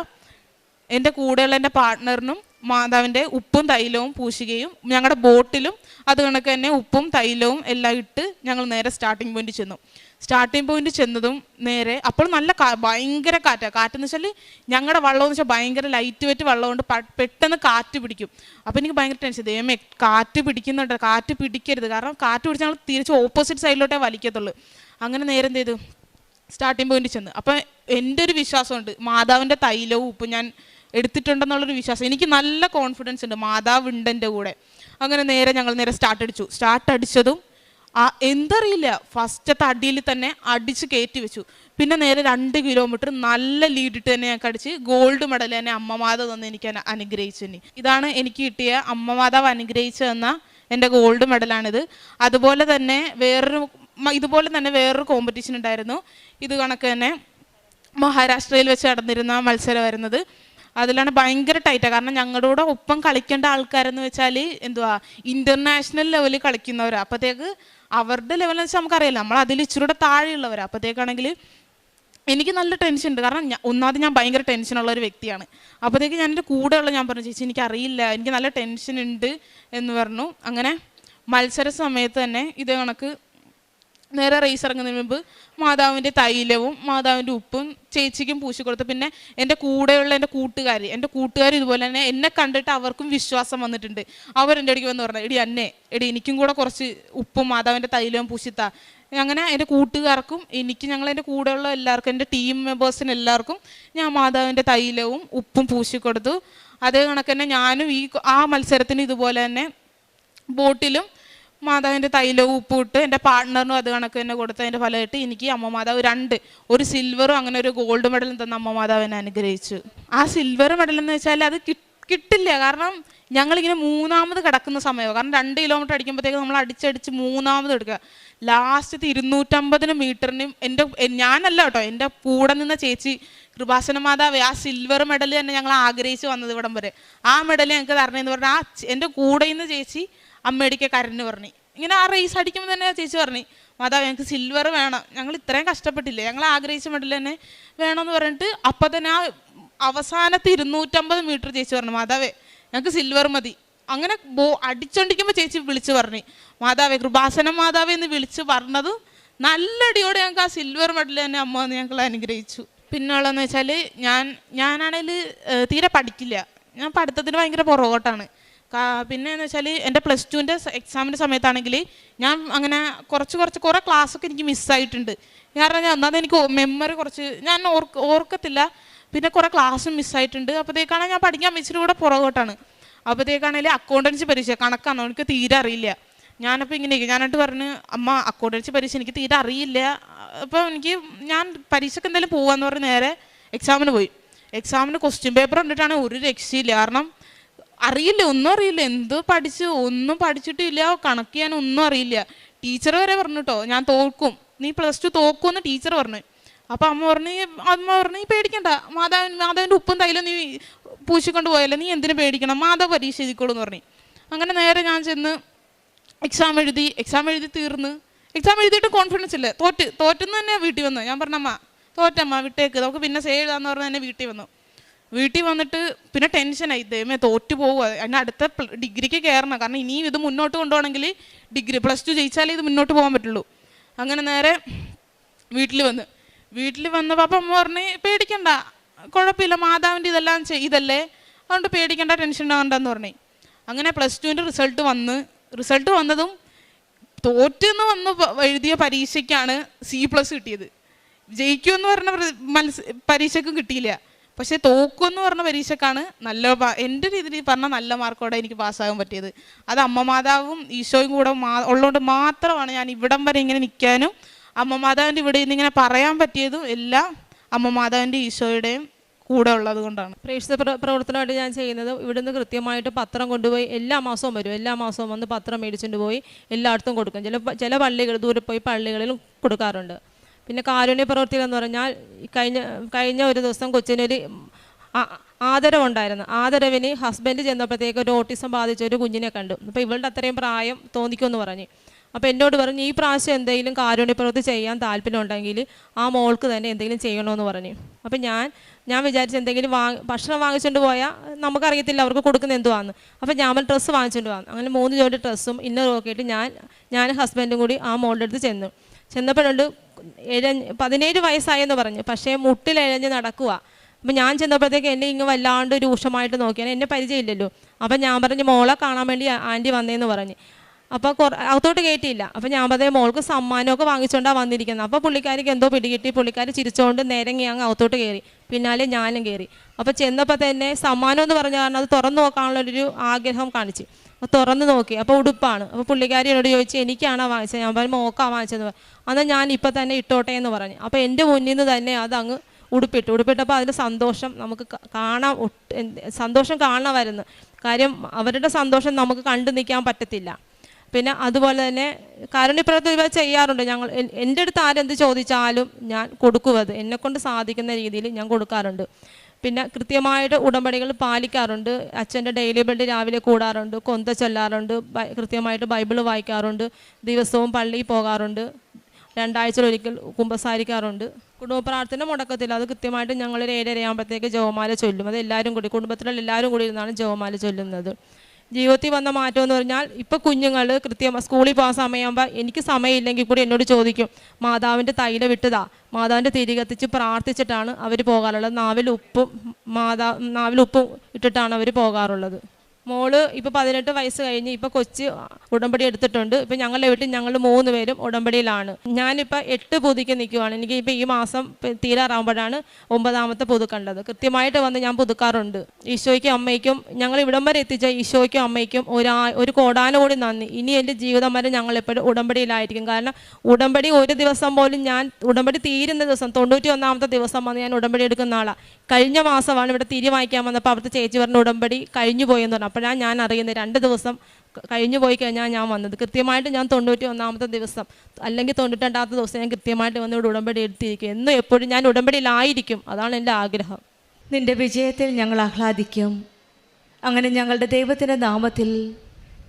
എൻ്റെ പാർട്ട്ണറിനും മാതാവിൻ്റെ ഉപ്പും തൈലവും പൂശുകയും ഞങ്ങളുടെ ബോട്ടിലും അത് കണക്ക് തന്നെ ഉപ്പും തൈലവും എല്ലാം ഇട്ട് ഞങ്ങൾ നേരെ സ്റ്റാർട്ടിംഗ് പോയിന്റ് ചെന്നതും നേരെ അപ്പോൾ നല്ല ഭയങ്കര കാറ്റെന്ന് വെച്ചാൽ ഞങ്ങളുടെ വള്ളമെന്ന് വെച്ചാൽ ഭയങ്കര ലൈറ്റ് വെയിറ്റ് വള്ളം കൊണ്ട് പെട്ടെന്ന് കാറ്റ് പിടിക്കും. അപ്പോൾ എനിക്ക് ഭയങ്കര ടെൻഷൻ, ദൈവമേ കാറ്റ് പിടിക്കരുത്. കാരണം കാറ്റ് പിടിച്ചാൽ ഞങ്ങൾ തിരിച്ച് ഓപ്പോസിറ്റ് സൈഡിലോട്ടേ വലിക്കത്തുള്ളൂ. അങ്ങനെ നേരെ എന്ത് ചെയ്തു, സ്റ്റാർട്ടിംഗ് പോയിന്റ് ചെന്ന്. അപ്പം എൻ്റെ ഒരു വിശ്വാസമുണ്ട്, മാതാവിൻ്റെ തൈലവും ഉപ്പും ഞാൻ എടുത്തിട്ടുണ്ടെന്നുള്ളൊരു വിശ്വാസം. എനിക്ക് നല്ല കോൺഫിഡൻസ് ഉണ്ട്, മാതാവ് ഉണ്ട് എൻ്റെ കൂടെ. അങ്ങനെ ഞങ്ങൾ നേരെ സ്റ്റാർട്ട് അടിച്ചതും എന്തറിയില്ല, ഫസ്റ്റത്തെ അടിയിൽ തന്നെ അടിച്ച് കയറ്റി വെച്ചു. പിന്നെ നേരെ 2 കിലോമീറ്റർ നല്ല ലീഡിട്ട് തന്നെ ഞങ്ങൾക്ക് അടിച്ച് ഗോൾഡ് മെഡൽ തന്നെ അമ്മ മാതാവ് തന്ന് എനിക്ക് അനുഗ്രഹിച്ചു. ഇതാണ് എനിക്ക് കിട്ടിയ അമ്മ മാതാവ് അനുഗ്രഹിച്ചു തന്ന എൻ്റെ ഗോൾഡ് മെഡലാണിത്. അതുപോലെ തന്നെ വേറൊരു കോമ്പറ്റീഷൻ ഉണ്ടായിരുന്നു. ഇത് കണക്ക് തന്നെ മഹാരാഷ്ട്രയിൽ വെച്ച് നടന്നിരുന്ന മത്സരമായിരുന്നത്. അതിലാണ് ഭയങ്കര ടൈറ്റാണ്. കാരണം ഞങ്ങളുടെ കൂടെ ഒപ്പം കളിക്കേണ്ട ആൾക്കാരെന്ന് വെച്ചാൽ ഇൻ്റർനാഷണൽ ലെവലിൽ കളിക്കുന്നവരാണ്. അപ്പോഴത്തേക്ക് അവരുടെ ലെവലെന്ന് വെച്ചാൽ നമുക്കറിയില്ല, നമ്മൾ അതിൽ ഇച്ചിരൂടെ താഴെയുള്ളവരാണ്. അപ്പോഴത്തേക്കാണെങ്കിൽ എനിക്ക് നല്ല ടെൻഷൻ ഉണ്ട്. കാരണം ഒന്നാമത് ഞാൻ ഭയങ്കര ടെൻഷനുള്ള ഒരു വ്യക്തിയാണ്. അപ്പോഴത്തേക്ക് ഞാൻ എൻ്റെ കൂടെയുള്ള ഞാൻ പറഞ്ഞു, ചേച്ചി എനിക്കറിയില്ല, എനിക്ക് നല്ല ടെൻഷൻ ഉണ്ട് എന്ന് പറഞ്ഞു. അങ്ങനെ മത്സര സമയത്ത് തന്നെ ഇത് കണക്ക് നേരെ റേസ് ഇറങ്ങുന്നതിന് മുമ്പ് മാതാവിൻ്റെ തൈലവും മാതാവിൻ്റെ ഉപ്പും ചേച്ചിക്കും പൂശി കൊടുത്തു. പിന്നെ എൻ്റെ കൂടെയുള്ള എൻ്റെ കൂട്ടുകാർ ഇതുപോലെ തന്നെ എന്നെ കണ്ടിട്ട് അവർക്കും വിശ്വാസം വന്നിട്ടുണ്ട്. അവരെൻ്റെ അടുക്ക് വന്ന് പറഞ്ഞു, എടി എനിക്കും കൂടെ കുറച്ച് ഉപ്പും മാതാവിൻ്റെ തൈലവും പൂശിത്താ. അങ്ങനെ എൻ്റെ കൂട്ടുകാർക്കും ഞങ്ങൾ എൻ്റെ കൂടെയുള്ള എല്ലാവർക്കും, എൻ്റെ ടീം മെമ്പേഴ്സിന് എല്ലാവർക്കും ഞാൻ മാതാവിൻ്റെ തൈലവും ഉപ്പും പൂശി കൊടുത്തു. അതേ കണക്ക് തന്നെ ഞാനും ആ മത്സരത്തിന് ഇതുപോലെ തന്നെ ബോട്ടിലും മാതാവിൻ്റെ തൈലവും ഉപ്പും ഇട്ട് എൻ്റെ പാർട്ട്ണറിനും അത് കണക്ക് തന്നെ കൊടുത്തതിൻ്റെ ഫലമായിട്ട് എനിക്ക് അമ്മ മാതാവ് 2 ഒരു സിൽവറും അങ്ങനെ ഒരു ഗോൾഡ് മെഡലും തന്ന അമ്മ മാതാവിനെ അനുഗ്രഹിച്ചു. ആ സിൽവർ മെഡൽ എന്ന് വെച്ചാൽ അത് കിട്ടില്ല. കാരണം ഞങ്ങളിങ്ങനെ 3ാമത് കിടക്കുന്ന സമയമാണ്. കാരണം 2 കിലോമീറ്റർ അടിക്കുമ്പോഴത്തേക്ക് നമ്മൾ അടിച്ചടിച്ച് 3ാമത് എടുക്കുക. ലാസ്റ്റത്തെ 250 മീറ്ററിനും ഞാനല്ല കേട്ടോ, എൻ്റെ കൂടെ നിന്ന ചേച്ചി കൃപാസന മാതാവ് ആ സിൽവർ മെഡൽ തന്നെ ഞങ്ങൾ ആഗ്രഹിച്ച് വന്നത് ഇവിടം വരെ. ആ മെഡൽ ഞങ്ങൾക്ക് തരണമെന്ന് പറഞ്ഞാൽ എൻ്റെ കൂടെ നിന്ന് ചേച്ചി അമ്മയടിക്ക് കരഞ്ഞു പറഞ്ഞു. ഇങ്ങനെ ആ റേസ് അടിക്കുമ്പോൾ തന്നെ ചേച്ചി പറഞ്ഞു, മാതാവ് ഞങ്ങൾക്ക് സിൽവർ വേണം, ഞങ്ങൾ ഇത്രയും കഷ്ടപ്പെട്ടില്ലേ, ഞങ്ങൾ ആഗ്രഹിച്ച മെഡൽ തന്നെ വേണമെന്ന് പറഞ്ഞിട്ട് അപ്പം തന്നെ ആ അവസാനത്തെ 250 മീറ്റർ ചേച്ചി പറഞ്ഞു, മാതാവേ ഞങ്ങൾക്ക് സിൽവർ മതി. അങ്ങനെ അടിച്ചോണ്ടിരിക്കുമ്പോൾ ചേച്ചി വിളിച്ച് പറഞ്ഞു, മാതാവേ കൃപാസന മാതാവേ എന്ന് വിളിച്ച് പറഞ്ഞത് നല്ലടിയോടെ ഞങ്ങൾക്ക് ആ സിൽവർ മെഡൽ തന്നെ അമ്മ എന്ന് ഞങ്ങൾ അനുഗ്രഹിച്ചു. പിന്നുള്ളതെന്ന് വെച്ചാൽ ഞാനാണെങ്കിൽ തീരെ പഠിക്കില്ല, ഞാൻ പഠിത്തത്തിന് ഭയങ്കര പുറകോട്ടാണ്. പിന്നെ എന്ന് വെച്ചാൽ എൻ്റെ +2ൻ്റെ എക്സാമിൻ്റെ സമയത്താണെങ്കിൽ ഞാൻ അങ്ങനെ കുറേ ക്ലാസ്സൊക്കെ എനിക്ക് മിസ്സായിട്ടുണ്ട്. കാരണം ഞാൻ ഒന്നാമത് എനിക്ക് മെമ്മറി കുറച്ച് ഞാൻ ഓർക്കത്തില്ല. പിന്നെ കുറേ ക്ലാസ്സും മിസ്സായിട്ടുണ്ട്. അപ്പോഴത്തേക്കാണെങ്കിൽ ഞാൻ പഠിക്കാൻ വെച്ചിട്ട് കൂടെ പുറകോട്ടാണ്. അപ്പോഴത്തേക്കാണെങ്കിൽ അക്കൗണ്ടൻസി പരീക്ഷ കണക്കാണോ എനിക്ക് തീരെ അറിയില്ല. ഞാനപ്പോൾ ഞാനായിട്ട് പറഞ്ഞ് അമ്മ അക്കൗണ്ടൻസി പരീക്ഷ എനിക്ക് തീരെ അറിയില്ല, അപ്പോൾ ഞാൻ പരീക്ഷയ്ക്ക് എന്തായാലും പോകാമെന്ന് പറഞ്ഞ് നേരെ എക്സാമിന് പോയി. എക്സാമിന് ക്വസ്റ്റ്യൻ പേപ്പർ കണ്ടിട്ടാണ് ഒരു രക്ഷയില്ല. കാരണം അറിയില്ല, ഒന്നും അറിയില്ല. ഒന്നും പഠിച്ചിട്ടില്ല, കണക്ക് ചെയ്യാൻ ഒന്നും അറിയില്ല. ടീച്ചർ വരെ പറഞ്ഞു കേട്ടോ ഞാൻ തോൽക്കും, നീ +2 തോക്കുമെന്ന് ടീച്ചർ പറഞ്ഞു. അപ്പോൾ അമ്മ പറഞ്ഞു നീ പേടിക്കണ്ട, മാധവൻ്റെ ഉപ്പും തൈലും നീ പൂശിക്കൊണ്ട് പോയല്ലോ, നീ എന്തിനു പേടിക്കണം, മാധവ് പരീക്ഷ എഴുതിക്കോളൂ എന്ന് പറഞ്ഞു. അങ്ങനെ നേരെ ഞാൻ ചെന്ന് എക്സാം എഴുതി തീർന്ന്. എക്സാം എഴുതിയിട്ട് കോൺഫിഡൻസ് ഇല്ല, തോറ്റെന്ന് തന്നെ വീട്ടിൽ വന്നു. ഞാൻ പറഞ്ഞമ്മ തോറ്റമ്മ വിട്ടേക്ക്, നമുക്ക് പിന്നെ സേ എഴുതാന്ന് പറഞ്ഞ് തന്നെ വീട്ടിൽ വന്നിട്ട് പിന്നെ ടെൻഷനായി, ദൈവമേ തോറ്റു പോകുക, അതിന് അടുത്ത ഡിഗ്രിക്ക് കയറണം. കാരണം ഇനിയും ഇത് മുന്നോട്ട് കൊണ്ടുപോകണമെങ്കിൽ ഡിഗ്രി +2 ജയിച്ചാലേ ഇത് മുന്നോട്ട് പോകാൻ പറ്റുള്ളൂ. അങ്ങനെ നേരെ വീട്ടിൽ വന്നപ്പോൾ അപ്പം അമ്മ പറഞ്ഞ് പേടിക്കണ്ട, കുഴപ്പമില്ല, മാധവൻ്റെ ഇതെല്ലാം ചെയ്തല്ലേ, അതുകൊണ്ട് പേടിക്കണ്ട, ടെൻഷൻ ഉണ്ടാകണ്ടെന്ന് പറഞ്ഞു. അങ്ങനെ +2ൻ്റെ റിസൾട്ട് വന്നതും തോറ്റെന്ന് എഴുതിയ പരീക്ഷയ്ക്കാണ് C+ കിട്ടിയത്. ജയിക്കുമെന്ന് പറഞ്ഞ പരീക്ഷയ്ക്കും കിട്ടിയില്ല. പക്ഷേ തോക്കുമെന്ന് പറഞ്ഞ പരീക്ഷക്കാണ് എൻ്റെ രീതിയിൽ പറഞ്ഞാൽ നല്ല മാർക്കോടെ എനിക്ക് പാസ്സാകാൻ പറ്റിയത്. അത് അമ്മ മാതാവും ഈശോയും കൂടെ ഉള്ളതുകൊണ്ട് മാത്രമാണ് ഞാൻ ഇവിടം വരെ ഇങ്ങനെ നിൽക്കാനും അമ്മ മാതാവിൻ്റെ ഇവിടെ നിന്ന് ഇങ്ങനെ പറയാൻ പറ്റിയതും എല്ലാം അമ്മ മാതാവിൻ്റെ ഈശോയുടെയും കൂടെ ഉള്ളത് കൊണ്ടാണ്. പ്രേക്ഷിത പ്രവർത്തനമായിട്ട് ഞാൻ ചെയ്യുന്നത് ഇവിടുന്ന് കൃത്യമായിട്ട് പത്രം കൊണ്ടുപോയി എല്ലാ മാസവും വരും. എല്ലാ മാസവും വന്ന് പത്രം മേടിച്ചുകൊണ്ട് പോയി എല്ലായിടത്തും കൊടുക്കും. ചില പള്ളികൾ ദൂരെ പോയി പള്ളികളിലും കൊടുക്കാറുണ്ട്. പിന്നെ കാരുണ്യ പ്രവർത്തികൾ എന്ന് പറഞ്ഞാൽ കഴിഞ്ഞ ഒരു ദിവസം കൊച്ചിനൊരു ആദരവുണ്ടായിരുന്നു. ആദരവിന് ഹസ്ബൻഡ് ചെന്നപ്പോഴത്തേക്ക് ഒരു ഓട്ടിസം ബാധിച്ച ഒരു കുഞ്ഞിനെ കണ്ടു. അപ്പോൾ ഇവളുടെ അത്രയും പ്രായം തോന്നിക്കുമെന്ന് പറഞ്ഞു. അപ്പോൾ എന്നോട് പറഞ്ഞു ഈ പ്രാവശ്യം എന്തെങ്കിലും കാരുണ്യ പ്രവൃത്തി ചെയ്യാൻ താല്പര്യമുണ്ടെങ്കിൽ ആ മോൾക്ക് തന്നെ എന്തെങ്കിലും ചെയ്യണമെന്ന് പറഞ്ഞു. അപ്പോൾ ഞാൻ വിചാരിച്ചു എന്തെങ്കിലും ഭക്ഷണം വാങ്ങിച്ചുകൊണ്ട് പോയാൽ നമുക്കറിയത്തില്ല അവർക്ക് കൊടുക്കുന്ന എന്തുവാന്ന്. അപ്പോൾ ഞാൻ ഡ്രസ്സ് വാങ്ങിച്ചുകൊണ്ട് വന്നു. അങ്ങനെ 3 ജോഡി ഡ്രസ്സും ഇന്നറും ഒക്കെ ആയിട്ട് ഞാൻ ഹസ്ബൻഡും കൂടി ആ മോളുടെ അടുത്ത് ചെന്നപ്പോഴുണ്ട് 17 വയസ്സായെന്ന് പറഞ്ഞു. പക്ഷേ മുട്ടിലെഴഞ്ഞ് നടക്കുക. അപ്പം ഞാൻ ചെന്നപ്പോഴത്തേക്ക് എന്നെ ഇങ്ങ് വല്ലാണ്ട് രൂക്ഷമായിട്ട് നോക്കിയാണ്, എന്നെ പരിചയമില്ലല്ലോ. അപ്പം ഞാൻ പറഞ്ഞു മോളെ കാണാൻ വേണ്ടി ആൻറ്റി വന്നേന്ന് പറഞ്ഞ്. അപ്പോൾ അകത്തോട്ട് കയറ്റിയില്ല. അപ്പോൾ ഞാൻ പറഞ്ഞ മോൾക്ക് സമ്മാനമൊക്കെ വാങ്ങിച്ചുകൊണ്ടാണ് വന്നിരിക്കുന്നത്. അപ്പോൾ പുള്ളിക്കാരിക്ക് എന്തോ പിടികിട്ടി, പുള്ളിക്കാരി ചിരിച്ചുകൊണ്ട് നിരങ്ങി അങ്ങ് അകത്തോട്ട് കയറി. പിന്നാലെ ഞാനും കയറി. അപ്പോൾ ചെന്നപ്പോൾ തന്നെ സമ്മാനം എന്ന് പറഞ്ഞ കാരണം അത് തുറന്നു നോക്കാനുള്ളൊരു ആഗ്രഹം കാണിച്ചു. അപ്പോൾ തുറന്ന് നോക്കി, അപ്പോൾ ഉടുപ്പാണ്. അപ്പോൾ പുള്ളിക്കാരി എന്നോട് ചോദിച്ചു എനിക്കാണോ വാങ്ങിച്ചത്? ഞാൻ പറഞ്ഞു മോക്കാണ് വാങ്ങിച്ചതെന്ന് പറഞ്ഞു. എന്നാൽ ഞാൻ ഇപ്പം തന്നെ ഇട്ടോട്ടെ എന്ന് പറഞ്ഞു. അപ്പോൾ എൻ്റെ മുന്നിൽ നിന്ന് തന്നെ അതങ്ങ് ഉടുപ്പിട്ടപ്പോൾ അതിൽ സന്തോഷം നമുക്ക് സന്തോഷം കാണണമായിരുന്നു. കാര്യം അവരുടെ സന്തോഷം നമുക്ക് കണ്ടു നിൽക്കാൻ പറ്റത്തില്ല. പിന്നെ അതുപോലെ തന്നെ കാരുണ്യപ്രവർത്തനം ചെയ്യാറുണ്ട്. എൻ്റെ അടുത്ത് ആരെന്ത് ചോദിച്ചാലും ഞാൻ കൊടുക്കുവത് എന്നെക്കൊണ്ട് സാധിക്കുന്ന രീതിയിൽ ഞാൻ കൊടുക്കാറുണ്ട്. പിന്നെ കൃത്യമായിട്ട് ഉടമ്പടികൾ പാലിക്കാറുണ്ട്. അച്ഛൻ്റെ ഡെയിലി ബ്രെഡ് രാവിലെ കൂടാറുണ്ട്, കൊന്ത ചൊല്ലാറുണ്ട്, കൃത്യമായിട്ട് ബൈബിൾ വായിക്കാറുണ്ട്, ദിവസവും പള്ളിയിൽ പോകാറുണ്ട്, 2 ആഴ്ചയിലൊരിക്കൽ കുമ്പസാരിക്കാറുണ്ട്. കുടുംബ പ്രാർത്ഥന മുടക്കത്തില്ല. അത് കൃത്യമായിട്ട് ഞങ്ങൾ 7:30 ആകുമ്പോഴത്തേക്ക് ജപമാല ചൊല്ലും. അത് എല്ലാവരും കൂടി കുടുംബത്തിലുള്ള എല്ലാവരും കൂടി ഇരുന്നാണ് ജപമാല ചൊല്ലുന്നത്. ജീവിതത്തിൽ വന്ന മാറ്റം എന്ന് പറഞ്ഞാൽ ഇപ്പോൾ കുഞ്ഞുങ്ങൾ സ്കൂളിൽ പോകാൻ സമയമാകുമ്പോൾ എനിക്ക് സമയമില്ലെങ്കിൽ കൂടി എന്നോട് ചോദിക്കും മാതാവിൻ്റെ തൈല വിട്ടതാ, മാതാവിൻ്റെ തിരി കത്തിച്ച് പ്രാർത്ഥിച്ചിട്ടാണ് അവർ പോകാറുള്ളത്. നാവിൽ ഉപ്പും ഇട്ടിട്ടാണ് അവർ പോകാറുള്ളത്. മോള് ഇപ്പോൾ 18 വയസ്സ് കഴിഞ്ഞ് ഇപ്പോൾ കൊച്ച് ഉടമ്പടി എടുത്തിട്ടുണ്ട്. ഇപ്പോൾ ഞങ്ങളുടെ വീട്ടിൽ ഞങ്ങൾ 3 പേരും ഉടമ്പടിയിലാണ്. ഞാനിപ്പോൾ 8 പുതുക്കി നിൽക്കുവാണ്. എനിക്ക് ഇപ്പോൾ ഈ മാസം തീരാറാകുമ്പോഴാണ് 9ാമത്തെ പുതുക്കേണ്ടത്. കൃത്യമായിട്ട് വന്ന് ഞാൻ പുതുക്കാറുണ്ട്. ഈശോയ്ക്കും അമ്മയ്ക്കും ഞങ്ങൾ ഇവിടം വരെ എത്തിച്ച ഈശോയ്ക്കും അമ്മയ്ക്കും ഒരു കോടാനുകൂടി നന്ദി. ഇനി എൻ്റെ ജീവിതം വരെ ഞങ്ങളെപ്പോഴും ഉടമ്പടിയിലായിരിക്കും. കാരണം ഉടമ്പടി ഒരു ദിവസം പോലും ഞാൻ ഉടമ്പടി തീരുന്ന ദിവസം 91ാമത്തെ ദിവസം വന്ന് ഞാൻ ഉടമ്പടി എടുക്കുന്ന ആളാണ്. കഴിഞ്ഞ മാസമാണ് ഇവിടെ തിരി വായിക്കാൻ വന്നപ്പോൾ അവിടുത്തെ ചേച്ചി പറഞ്ഞ ഉടമ്പടി കഴിഞ്ഞു പോയെന്ന് പറഞ്ഞു. അപ്പോഴാണ് ഞാൻ അറിയുന്നത് 2 ദിവസം കഴിഞ്ഞു പോയി കഴിഞ്ഞാൽ ഞാൻ വന്നത്. കൃത്യമായിട്ട് ഞാൻ 91ാമത്തെ ദിവസം അല്ലെങ്കിൽ 92ാമത്തെ ദിവസം ഞാൻ കൃത്യമായിട്ട് വന്ന് ഇവിടെ ഉടമ്പടി എടുത്തിരിക്കും. എന്നും എപ്പോഴും ഞാൻ ഉടമ്പടിയിലായിരിക്കും. അതാണ് എൻ്റെ ആഗ്രഹം. നിൻ്റെ വിജയത്തിൽ ഞങ്ങൾ ആഹ്ലാദിക്കും. അങ്ങനെ ഞങ്ങളുടെ ദൈവത്തിൻ്റെ നാമത്തിൽ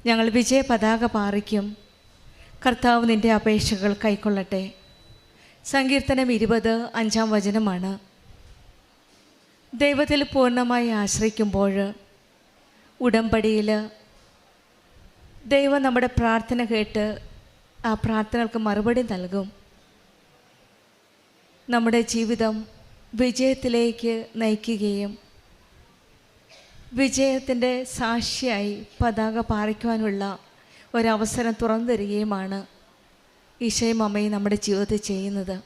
ഞങ്ങൾ വിജയ പതാക പാറിക്കും. കർത്താവ് നിൻ്റെ അപേക്ഷകൾ കൈക്കൊള്ളട്ടെ. സങ്കീർത്തനം 20:5 വചനമാണ്. ദൈവത്തിൽ പൂർണ്ണമായി ആശ്രയിക്കുമ്പോൾ ഉടമ്പടിയിൽ ദൈവം നമ്മുടെ പ്രാർത്ഥന കേട്ട് ആ പ്രാർത്ഥനകൾക്ക് മറുപടി നൽകും. നമ്മുടെ ജീവിതം വിജയത്തിലേക്ക് നയിക്കുകയും വിജയത്തിൻ്റെ സാക്ഷിയായി പതാക പാറിക്കുവാനുള്ള ഒരവസരം തുറന്നു തരികയുമാണ് ഈശോയും അമ്മയും നമ്മുടെ ജീവിതത്തിൽ ചെയ്യുന്നത്.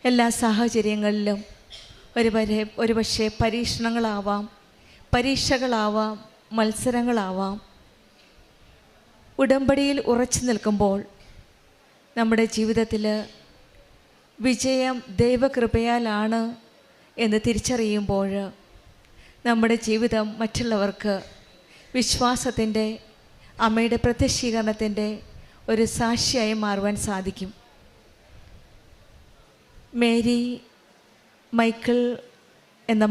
എല്ലാ സാഹചര്യങ്ങളിലും ഒരുപക്ഷെ പരീക്ഷണങ്ങളാവാം, പരീക്ഷകളാവാം, മത്സരങ്ങളാവാം. ഉടമ്പടിയിൽ ഉറച്ചു നിൽക്കുമ്പോൾ നമ്മുടെ ജീവിതത്തിൽ വിജയം ദൈവകൃപയാലാണ് എന്ന് തിരിച്ചറിയുമ്പോൾ നമ്മുടെ ജീവിതം മറ്റുള്ളവർക്ക് വിശ്വാസത്തിൻ്റെ, അമ്മയുടെ പ്രത്യക്ഷീകരണത്തിൻ്റെ ഒരു സാക്ഷിയായി മാറുവാൻ സാധിക്കും. മേരി മൈക്കിൾ എന്ന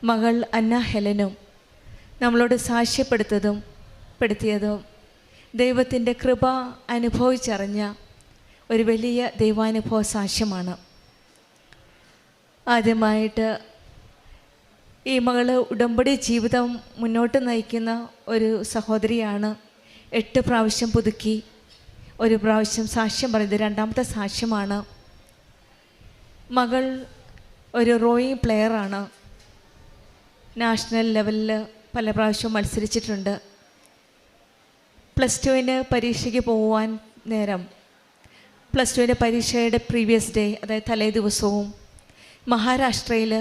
മകൾ അന്ന ഹെലനും നമ്മളോട് സാക്ഷ്യപ്പെടുത്തിയതും ദൈവത്തിൻ്റെ കൃപ അനുഭവിച്ചറിഞ്ഞ ഒരു വലിയ ദൈവാനുഭവ സാക്ഷ്യമാണ്. ആദ്യമായിട്ട് ഈ മകൾ ഉടമ്പടി ജീവിതം മുന്നോട്ട് നയിക്കുന്ന ഒരു സഹോദരിയാണ്. 8 പ്രാവശ്യം പുതുക്കി, 1 പ്രാവശ്യം സാക്ഷ്യം പറയുന്നത് രണ്ടാമത്തെ സാക്ഷ്യമാണ്. മകൾ ഒരു റോയിങ് പ്ലെയറാണ്. നാഷണൽ ലെവലിൽ പല പ്രാവശ്യവും മത്സരിച്ചിട്ടുണ്ട്. +2 പരീക്ഷയ്ക്ക് പോകുവാൻ നേരം +2 പരീക്ഷയുടെ പ്രീവിയസ് ഡേ, അതായത് തലേ ദിവസവും മഹാരാഷ്ട്രയിൽ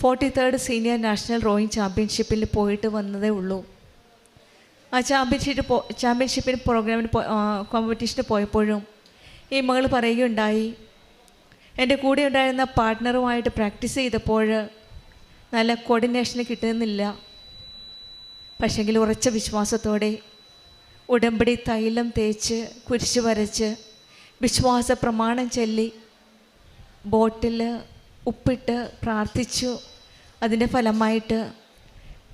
43rd സീനിയർ നാഷണൽ റോയിങ് ചാമ്പ്യൻഷിപ്പിൽ പോയിട്ട് വന്നതേ ഉള്ളൂ. ആ ചാമ്പ്യൻഷിപ്പിന് പ്രോഗ്രാമിന് കോമ്പറ്റീഷന് പോയപ്പോഴും ഈ മകൾ പറയുകയുണ്ടായി, എൻ്റെ കൂടെ ഉണ്ടായിരുന്ന പാർട്ട്ണറുമായിട്ട് പ്രാക്ടീസ് ചെയ്തപ്പോൾ നല്ല കോർഡിനേഷന് കിട്ടുന്നില്ല. പക്ഷെങ്കിൽ ഉറച്ച വിശ്വാസത്തോടെ ഉടമ്പടി തൈലം തേച്ച് കുരിശ് വരച്ച് വിശ്വാസ പ്രമാണം ചൊല്ലി ബോട്ടിൽ ഉപ്പിട്ട് പ്രാർത്ഥിച്ചു. അതിൻ്റെ ഫലമായിട്ട്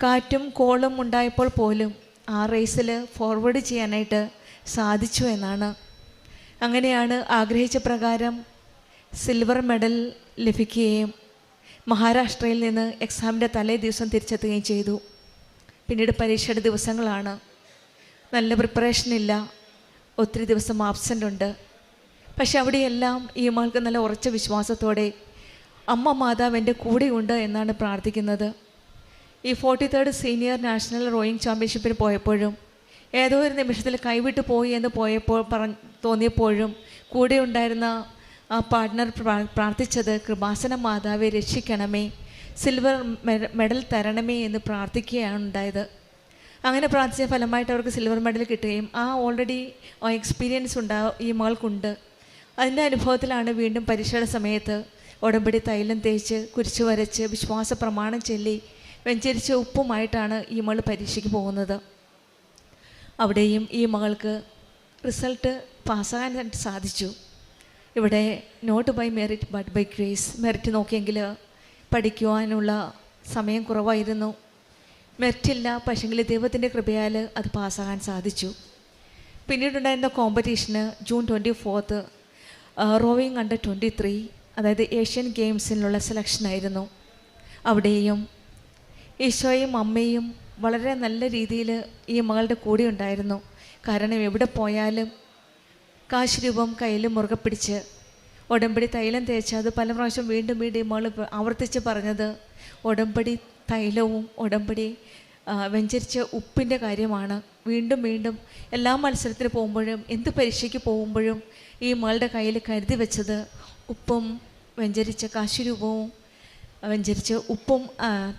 കാറ്റും കോളും ഉണ്ടായപ്പോൾ പോലും ആ റേസിൽ ഫോർവേഡ് ചെയ്യാനായിട്ട് സാധിച്ചു എന്നാണ്. അങ്ങനെയാണ് ആഗ്രഹിച്ച പ്രകാരം സിൽവർ മെഡൽ ലഭിക്കുകയും മഹാരാഷ്ട്രയിൽ നിന്ന് എക്സാമിൻ്റെ തലേ ദിവസം തിരിച്ചെത്തുകയും ചെയ്തു. പിന്നീട് പരീക്ഷയുടെ ദിവസങ്ങളാണ്. നല്ല പ്രിപ്പറേഷനില്ല, ഒത്തിരി ദിവസം ആബ്സെൻ്റ് ഉണ്ട്. പക്ഷെ അവിടെയെല്ലാം ഈ മകൾക്ക് നല്ല ഉറച്ച വിശ്വാസത്തോടെ അമ്മ മാതാവ് എൻ്റെ കൂടെയുണ്ട് എന്നാണ് പ്രാർത്ഥിക്കുന്നത്. ഈ 43rd സീനിയർ നാഷണൽ റോയിങ് ചാമ്പ്യൻഷിപ്പിന് പോയപ്പോഴും ഏതോ ഒരു നിമിഷത്തിൽ കൈവിട്ട് പോയി എന്ന് തോന്നിയപ്പോഴും കൂടെ ഉണ്ടായിരുന്ന ആ പാർട്ട്ണർ പ്രാർത്ഥിച്ചത്, കൃപാസന മാതാവെ രക്ഷിക്കണമേ, സിൽവർ മെഡൽ തരണമേ എന്ന് പ്രാർത്ഥിക്കുകയാണ് ഉണ്ടായത്. അങ്ങനെ പ്രാർത്ഥിച്ച ഫലമായിട്ട് അവർക്ക് സിൽവർ മെഡൽ കിട്ടുകയും ഓൾറെഡി എക്സ്പീരിയൻസ് ഈ മകൾക്കുണ്ട്. അതിൻ്റെ അനുഭവത്തിലാണ് വീണ്ടും പരീക്ഷയുടെ സമയത്ത് ഉടമ്പടി തൈലം തേച്ച് കുരിശ് വരച്ച് വിശ്വാസ പ്രമാണം ചൊല്ലി വെഞ്ചരിച്ച ഉപ്പുമായിട്ടാണ് ഈ മകൾ പരീക്ഷയ്ക്ക് പോകുന്നത്. അവിടെയും ഈ മകൾക്ക് റിസൾട്ട് പാസ്സാകാനായിട്ട് സാധിച്ചു. ഇവിടെ not by merit but by grace. Merit നോക്കിയെങ്കിൽ പഠിക്കുവാനുള്ള സമയം കുറവായിരുന്നു. മെറിറ്റില്ല, പക്ഷെങ്കിൽ ദൈവത്തിൻ്റെ കൃപയാൽ അത് പാസ്സാകാൻ സാധിച്ചു. പിന്നീടുണ്ടായിരുന്ന കോമ്പറ്റീഷന് ജൂൺ 24 റോവിങ് അണ്ടർ 23, അതായത് ഏഷ്യൻ ഗെയിംസിനുള്ള സെലക്ഷനായിരുന്നു. അവിടെയും ഈശോയും അമ്മയും വളരെ നല്ല രീതിയിൽ ഈ മകളുടെ കൂടെ ഉണ്ടായിരുന്നു. കാരണം എവിടെ പോയാലും കാശ് രൂപം കയ്യിൽ മുറുകെ പിടിച്ച് ഉടമ്പടി തൈലം തേച്ച് അത് പല പ്രാവശ്യം വീണ്ടും വീണ്ടും മകൾ ആവർത്തിച്ച് പറഞ്ഞത് ഉടമ്പടി തൈലവും ഉടമ്പടി വെഞ്ചരിച്ച ഉപ്പിൻ്റെ കാര്യമാണ്. വീണ്ടും വീണ്ടും എല്ലാ മത്സരത്തിന് പോകുമ്പോഴും എന്ത് പരീക്ഷയ്ക്ക് പോകുമ്പോഴും ഈ മകളുടെ കയ്യിൽ കരുതി വെച്ചത് ഉപ്പും വെഞ്ചരിച്ച കാശുരൂപവും വെഞ്ചരിച്ച ഉപ്പും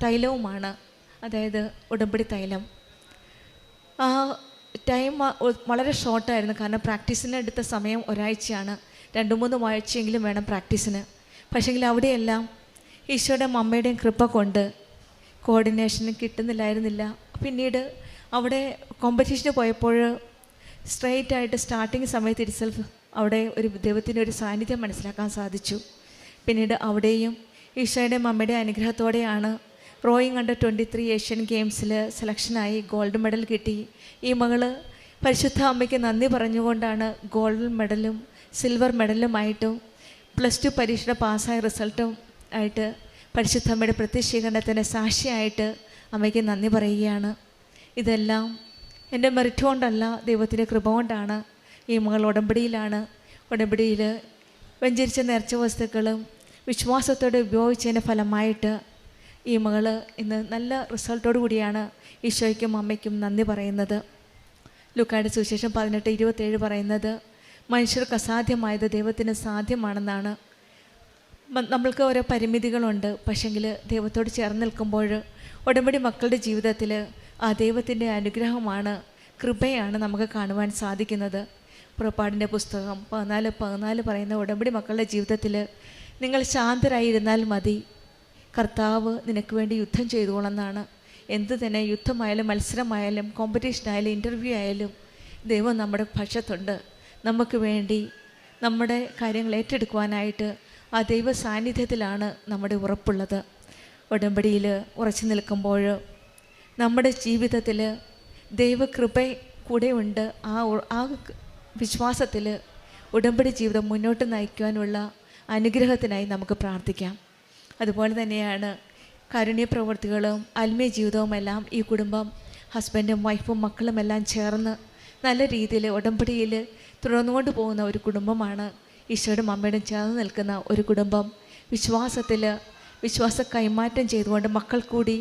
തൈലവുമാണ്, അതായത് ഉടമ്പടി തൈലം. ആ ടൈം വളരെ ഷോർട്ടായിരുന്നു, കാരണം പ്രാക്ടീസിന് എടുത്ത സമയം ഒരാഴ്ചയാണ്. 2-3 ആഴ്ചയെങ്കിലും വേണം പ്രാക്ടീസിന്. പക്ഷേങ്കിൽ അവിടെയെല്ലാം ഈശോയുടെ അമ്മയുടെയും കൃപ കൊണ്ട് കോർഡിനേഷന് കിട്ടുന്നില്ലായിരുന്നില്ല. പിന്നീട് അവിടെ കോമ്പറ്റീഷന് പോയപ്പോൾ സ്ട്രെയിറ്റ് ആയിട്ട് സ്റ്റാർട്ടിങ് സമയത്ത് ഇറ്റ്സെൽഫ് അവിടെ ഒരു ദൈവത്തിൻ്റെ ഒരു സാന്നിധ്യം മനസ്സിലാക്കാൻ സാധിച്ചു. പിന്നീട് അവിടെയും ഈശോയുടെ അമ്മയുടെ അനുഗ്രഹത്തോടെയാണ് റോയിങ് അണ്ടർ 23 ഏഷ്യൻ ഗെയിംസിൽ സെലക്ഷനായി ഗോൾഡ് മെഡൽ കിട്ടി. ഈ മകൾ പരിശുദ്ധ അമ്മയ്ക്ക് നന്ദി പറഞ്ഞുകൊണ്ടാണ് ഗോൾഡ് മെഡലും സിൽവർ മെഡലുമായിട്ടും +2 പരീക്ഷയുടെ പാസ്സായ റിസൾട്ടും ആയിട്ട് പരിശുദ്ധ അമ്മയുടെ പ്രത്യക്ഷീകരണത്തിൻ്റെ സാക്ഷിയായിട്ട് അമ്മയ്ക്ക് നന്ദി പറയുകയാണ്. ഇതെല്ലാം എൻ്റെ മെറിറ്റ് കൊണ്ടല്ല, ദൈവത്തിൻ്റെ കൃപ കൊണ്ടാണ്. ഈ മകൾ ഉടമ്പടിയിൽ വെഞ്ചരിച്ച നേർച്ച വസ്തുക്കളും വിശ്വാസത്തോടെ ഉപയോഗിച്ചതിൻ്റെ ഫലമായിട്ട് ഈ മകള് ഇന്ന് നല്ല റിസൾട്ടോടു കൂടിയാണ് ഈശോയ്ക്കും അമ്മയ്ക്കും നന്ദി പറയുന്നത്. ലൂക്കായുടെ സുവിശേഷം 18:27 പറയുന്നത്, മനുഷ്യർക്ക് അസാധ്യമായത് ദൈവത്തിന് സാധ്യമാണെന്നാണ്. നമ്മൾക്ക് ഓരോ പരിമിതികളുണ്ട്, പക്ഷെങ്കിൽ ദൈവത്തോട് ചേർന്ന് നിൽക്കുമ്പോൾ ഉടമ്പടി മക്കളുടെ ജീവിതത്തിൽ ആ ദൈവത്തിൻ്റെ അനുഗ്രഹമാണ്, കൃപയാണ് നമുക്ക് കാണുവാൻ സാധിക്കുന്നത്. പുറപ്പാടിൻ്റെ പുസ്തകം 14:14 പറയുന്ന, ഉടമ്പടി മക്കളുടെ ജീവിതത്തിൽ നിങ്ങൾ ശാന്തരായിരുന്നാൽ മതി, കർത്താവ് നിനക്ക് വേണ്ടി യുദ്ധം ചെയ്തുകൊള്ളെന്നാണ്. എന്ത് തന്നെ യുദ്ധമായാലും മത്സരമായാലും കോമ്പറ്റീഷനായാലും ഇൻ്റർവ്യൂ ആയാലും ദൈവം നമ്മുടെ പക്ഷത്തുണ്ട്. നമുക്ക് വേണ്ടി നമ്മുടെ കാര്യങ്ങൾ ഏറ്റെടുക്കുവാനായിട്ട് ആ ദൈവ സാന്നിധ്യത്തിലാണ് നമ്മുടെ ഉറപ്പുള്ളത്. ഉടമ്പടിയിൽ ഉറച്ചു നിൽക്കുമ്പോൾ നമ്മുടെ ജീവിതത്തിൽ ദൈവകൃപ കൂടെ ഉണ്ട്. ആ വിശ്വാസത്തിൽ ഉടമ്പടി ജീവിതം മുന്നോട്ട് നയിക്കുവാനുള്ള അനുഗ്രഹത്തിനായി നമുക്ക് പ്രാർത്ഥിക്കാം. അതുപോലെ തന്നെയാണ് കാരുണ്യ പ്രവൃത്തികളും ആത്മീയ ജീവിതവുമെല്ലാം ഈ കുടുംബം, ഹസ്ബൻഡും വൈഫും മക്കളും എല്ലാം ചേർന്ന് നല്ല രീതിയിൽ ഉടമ്പടിയിൽ തുടർന്നുകൊണ്ട് പോകുന്ന ഒരു കുടുംബമാണ്. ഈശോയുടെ അമ്മയോടും ചേർന്ന് നിൽക്കുന്ന ഒരു കുടുംബം, വിശ്വാസ കൈമാറ്റം ചെയ്തുകൊണ്ട് മക്കൾ കൂടി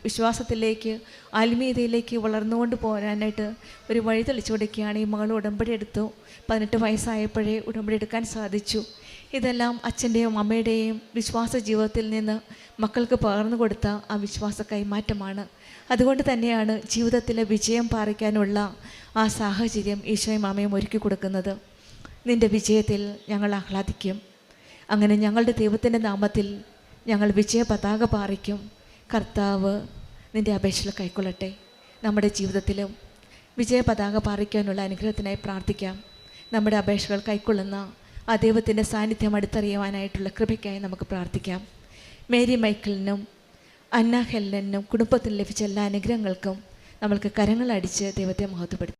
വിശ്വാസത്തിലേക്ക് ആത്മീയതയിലേക്ക് വളർന്നുകൊണ്ട് പോരാനായിട്ട് ഒരു വഴി തെളിച്ചു കൊടുക്കുകയാണ്. ഈ മകൾ ഉടമ്പടി എടുത്തു. 18 വയസ്സായപ്പോഴേ ഉടമ്പടി എടുക്കാൻ സാധിച്ചു. ഇതെല്ലാം അച്ഛൻ്റെയും അമ്മയുടെയും വിശ്വാസ ജീവിതത്തിൽ നിന്ന് മക്കൾക്ക് പകർന്നു കൊടുത്ത ആ വിശ്വാസ കൈമാറ്റമാണ്. അതുകൊണ്ട് തന്നെയാണ് ജീവിതത്തിലെ വിജയം പാറിക്കാനുള്ള ആ സാഹചര്യം ഈശോയും അമ്മയും ഒരുക്കി കൊടുക്കുന്നത്. നിൻ്റെ വിജയത്തിൽ ഞങ്ങൾ ആഹ്ലാദിക്കും. അങ്ങനെ ഞങ്ങളുടെ ദൈവത്തിൻ്റെ നാമത്തിൽ ഞങ്ങൾ വിജയ പതാക പാറിക്കും. കർത്താവ് നിൻ്റെ അപേക്ഷകൾ കൈക്കൊള്ളട്ടെ. നമ്മുടെ ജീവിതത്തിലും വിജയ പതാക പാറിക്കാനുള്ള അനുഗ്രഹത്തിനായി പ്രാർത്ഥിക്കാം. നമ്മുടെ അപേക്ഷകൾ കൈക്കൊള്ളുന്ന ആ ദൈവത്തിൻ്റെ സാന്നിധ്യം അടുത്തറിയുവാനായിട്ടുള്ള കൃപയ്ക്കായി നമുക്ക് പ്രാർത്ഥിക്കാം. മേരി മൈക്കിളിനും അന്ന ഹെല്ലനും കുടുംബത്തിന് ലഭിച്ച എല്ലാ അനുഗ്രഹങ്ങൾക്കും നമ്മൾക്ക് കരങ്ങളടിച്ച് ദൈവത്തെ മഹത്വപ്പെടുത്താം.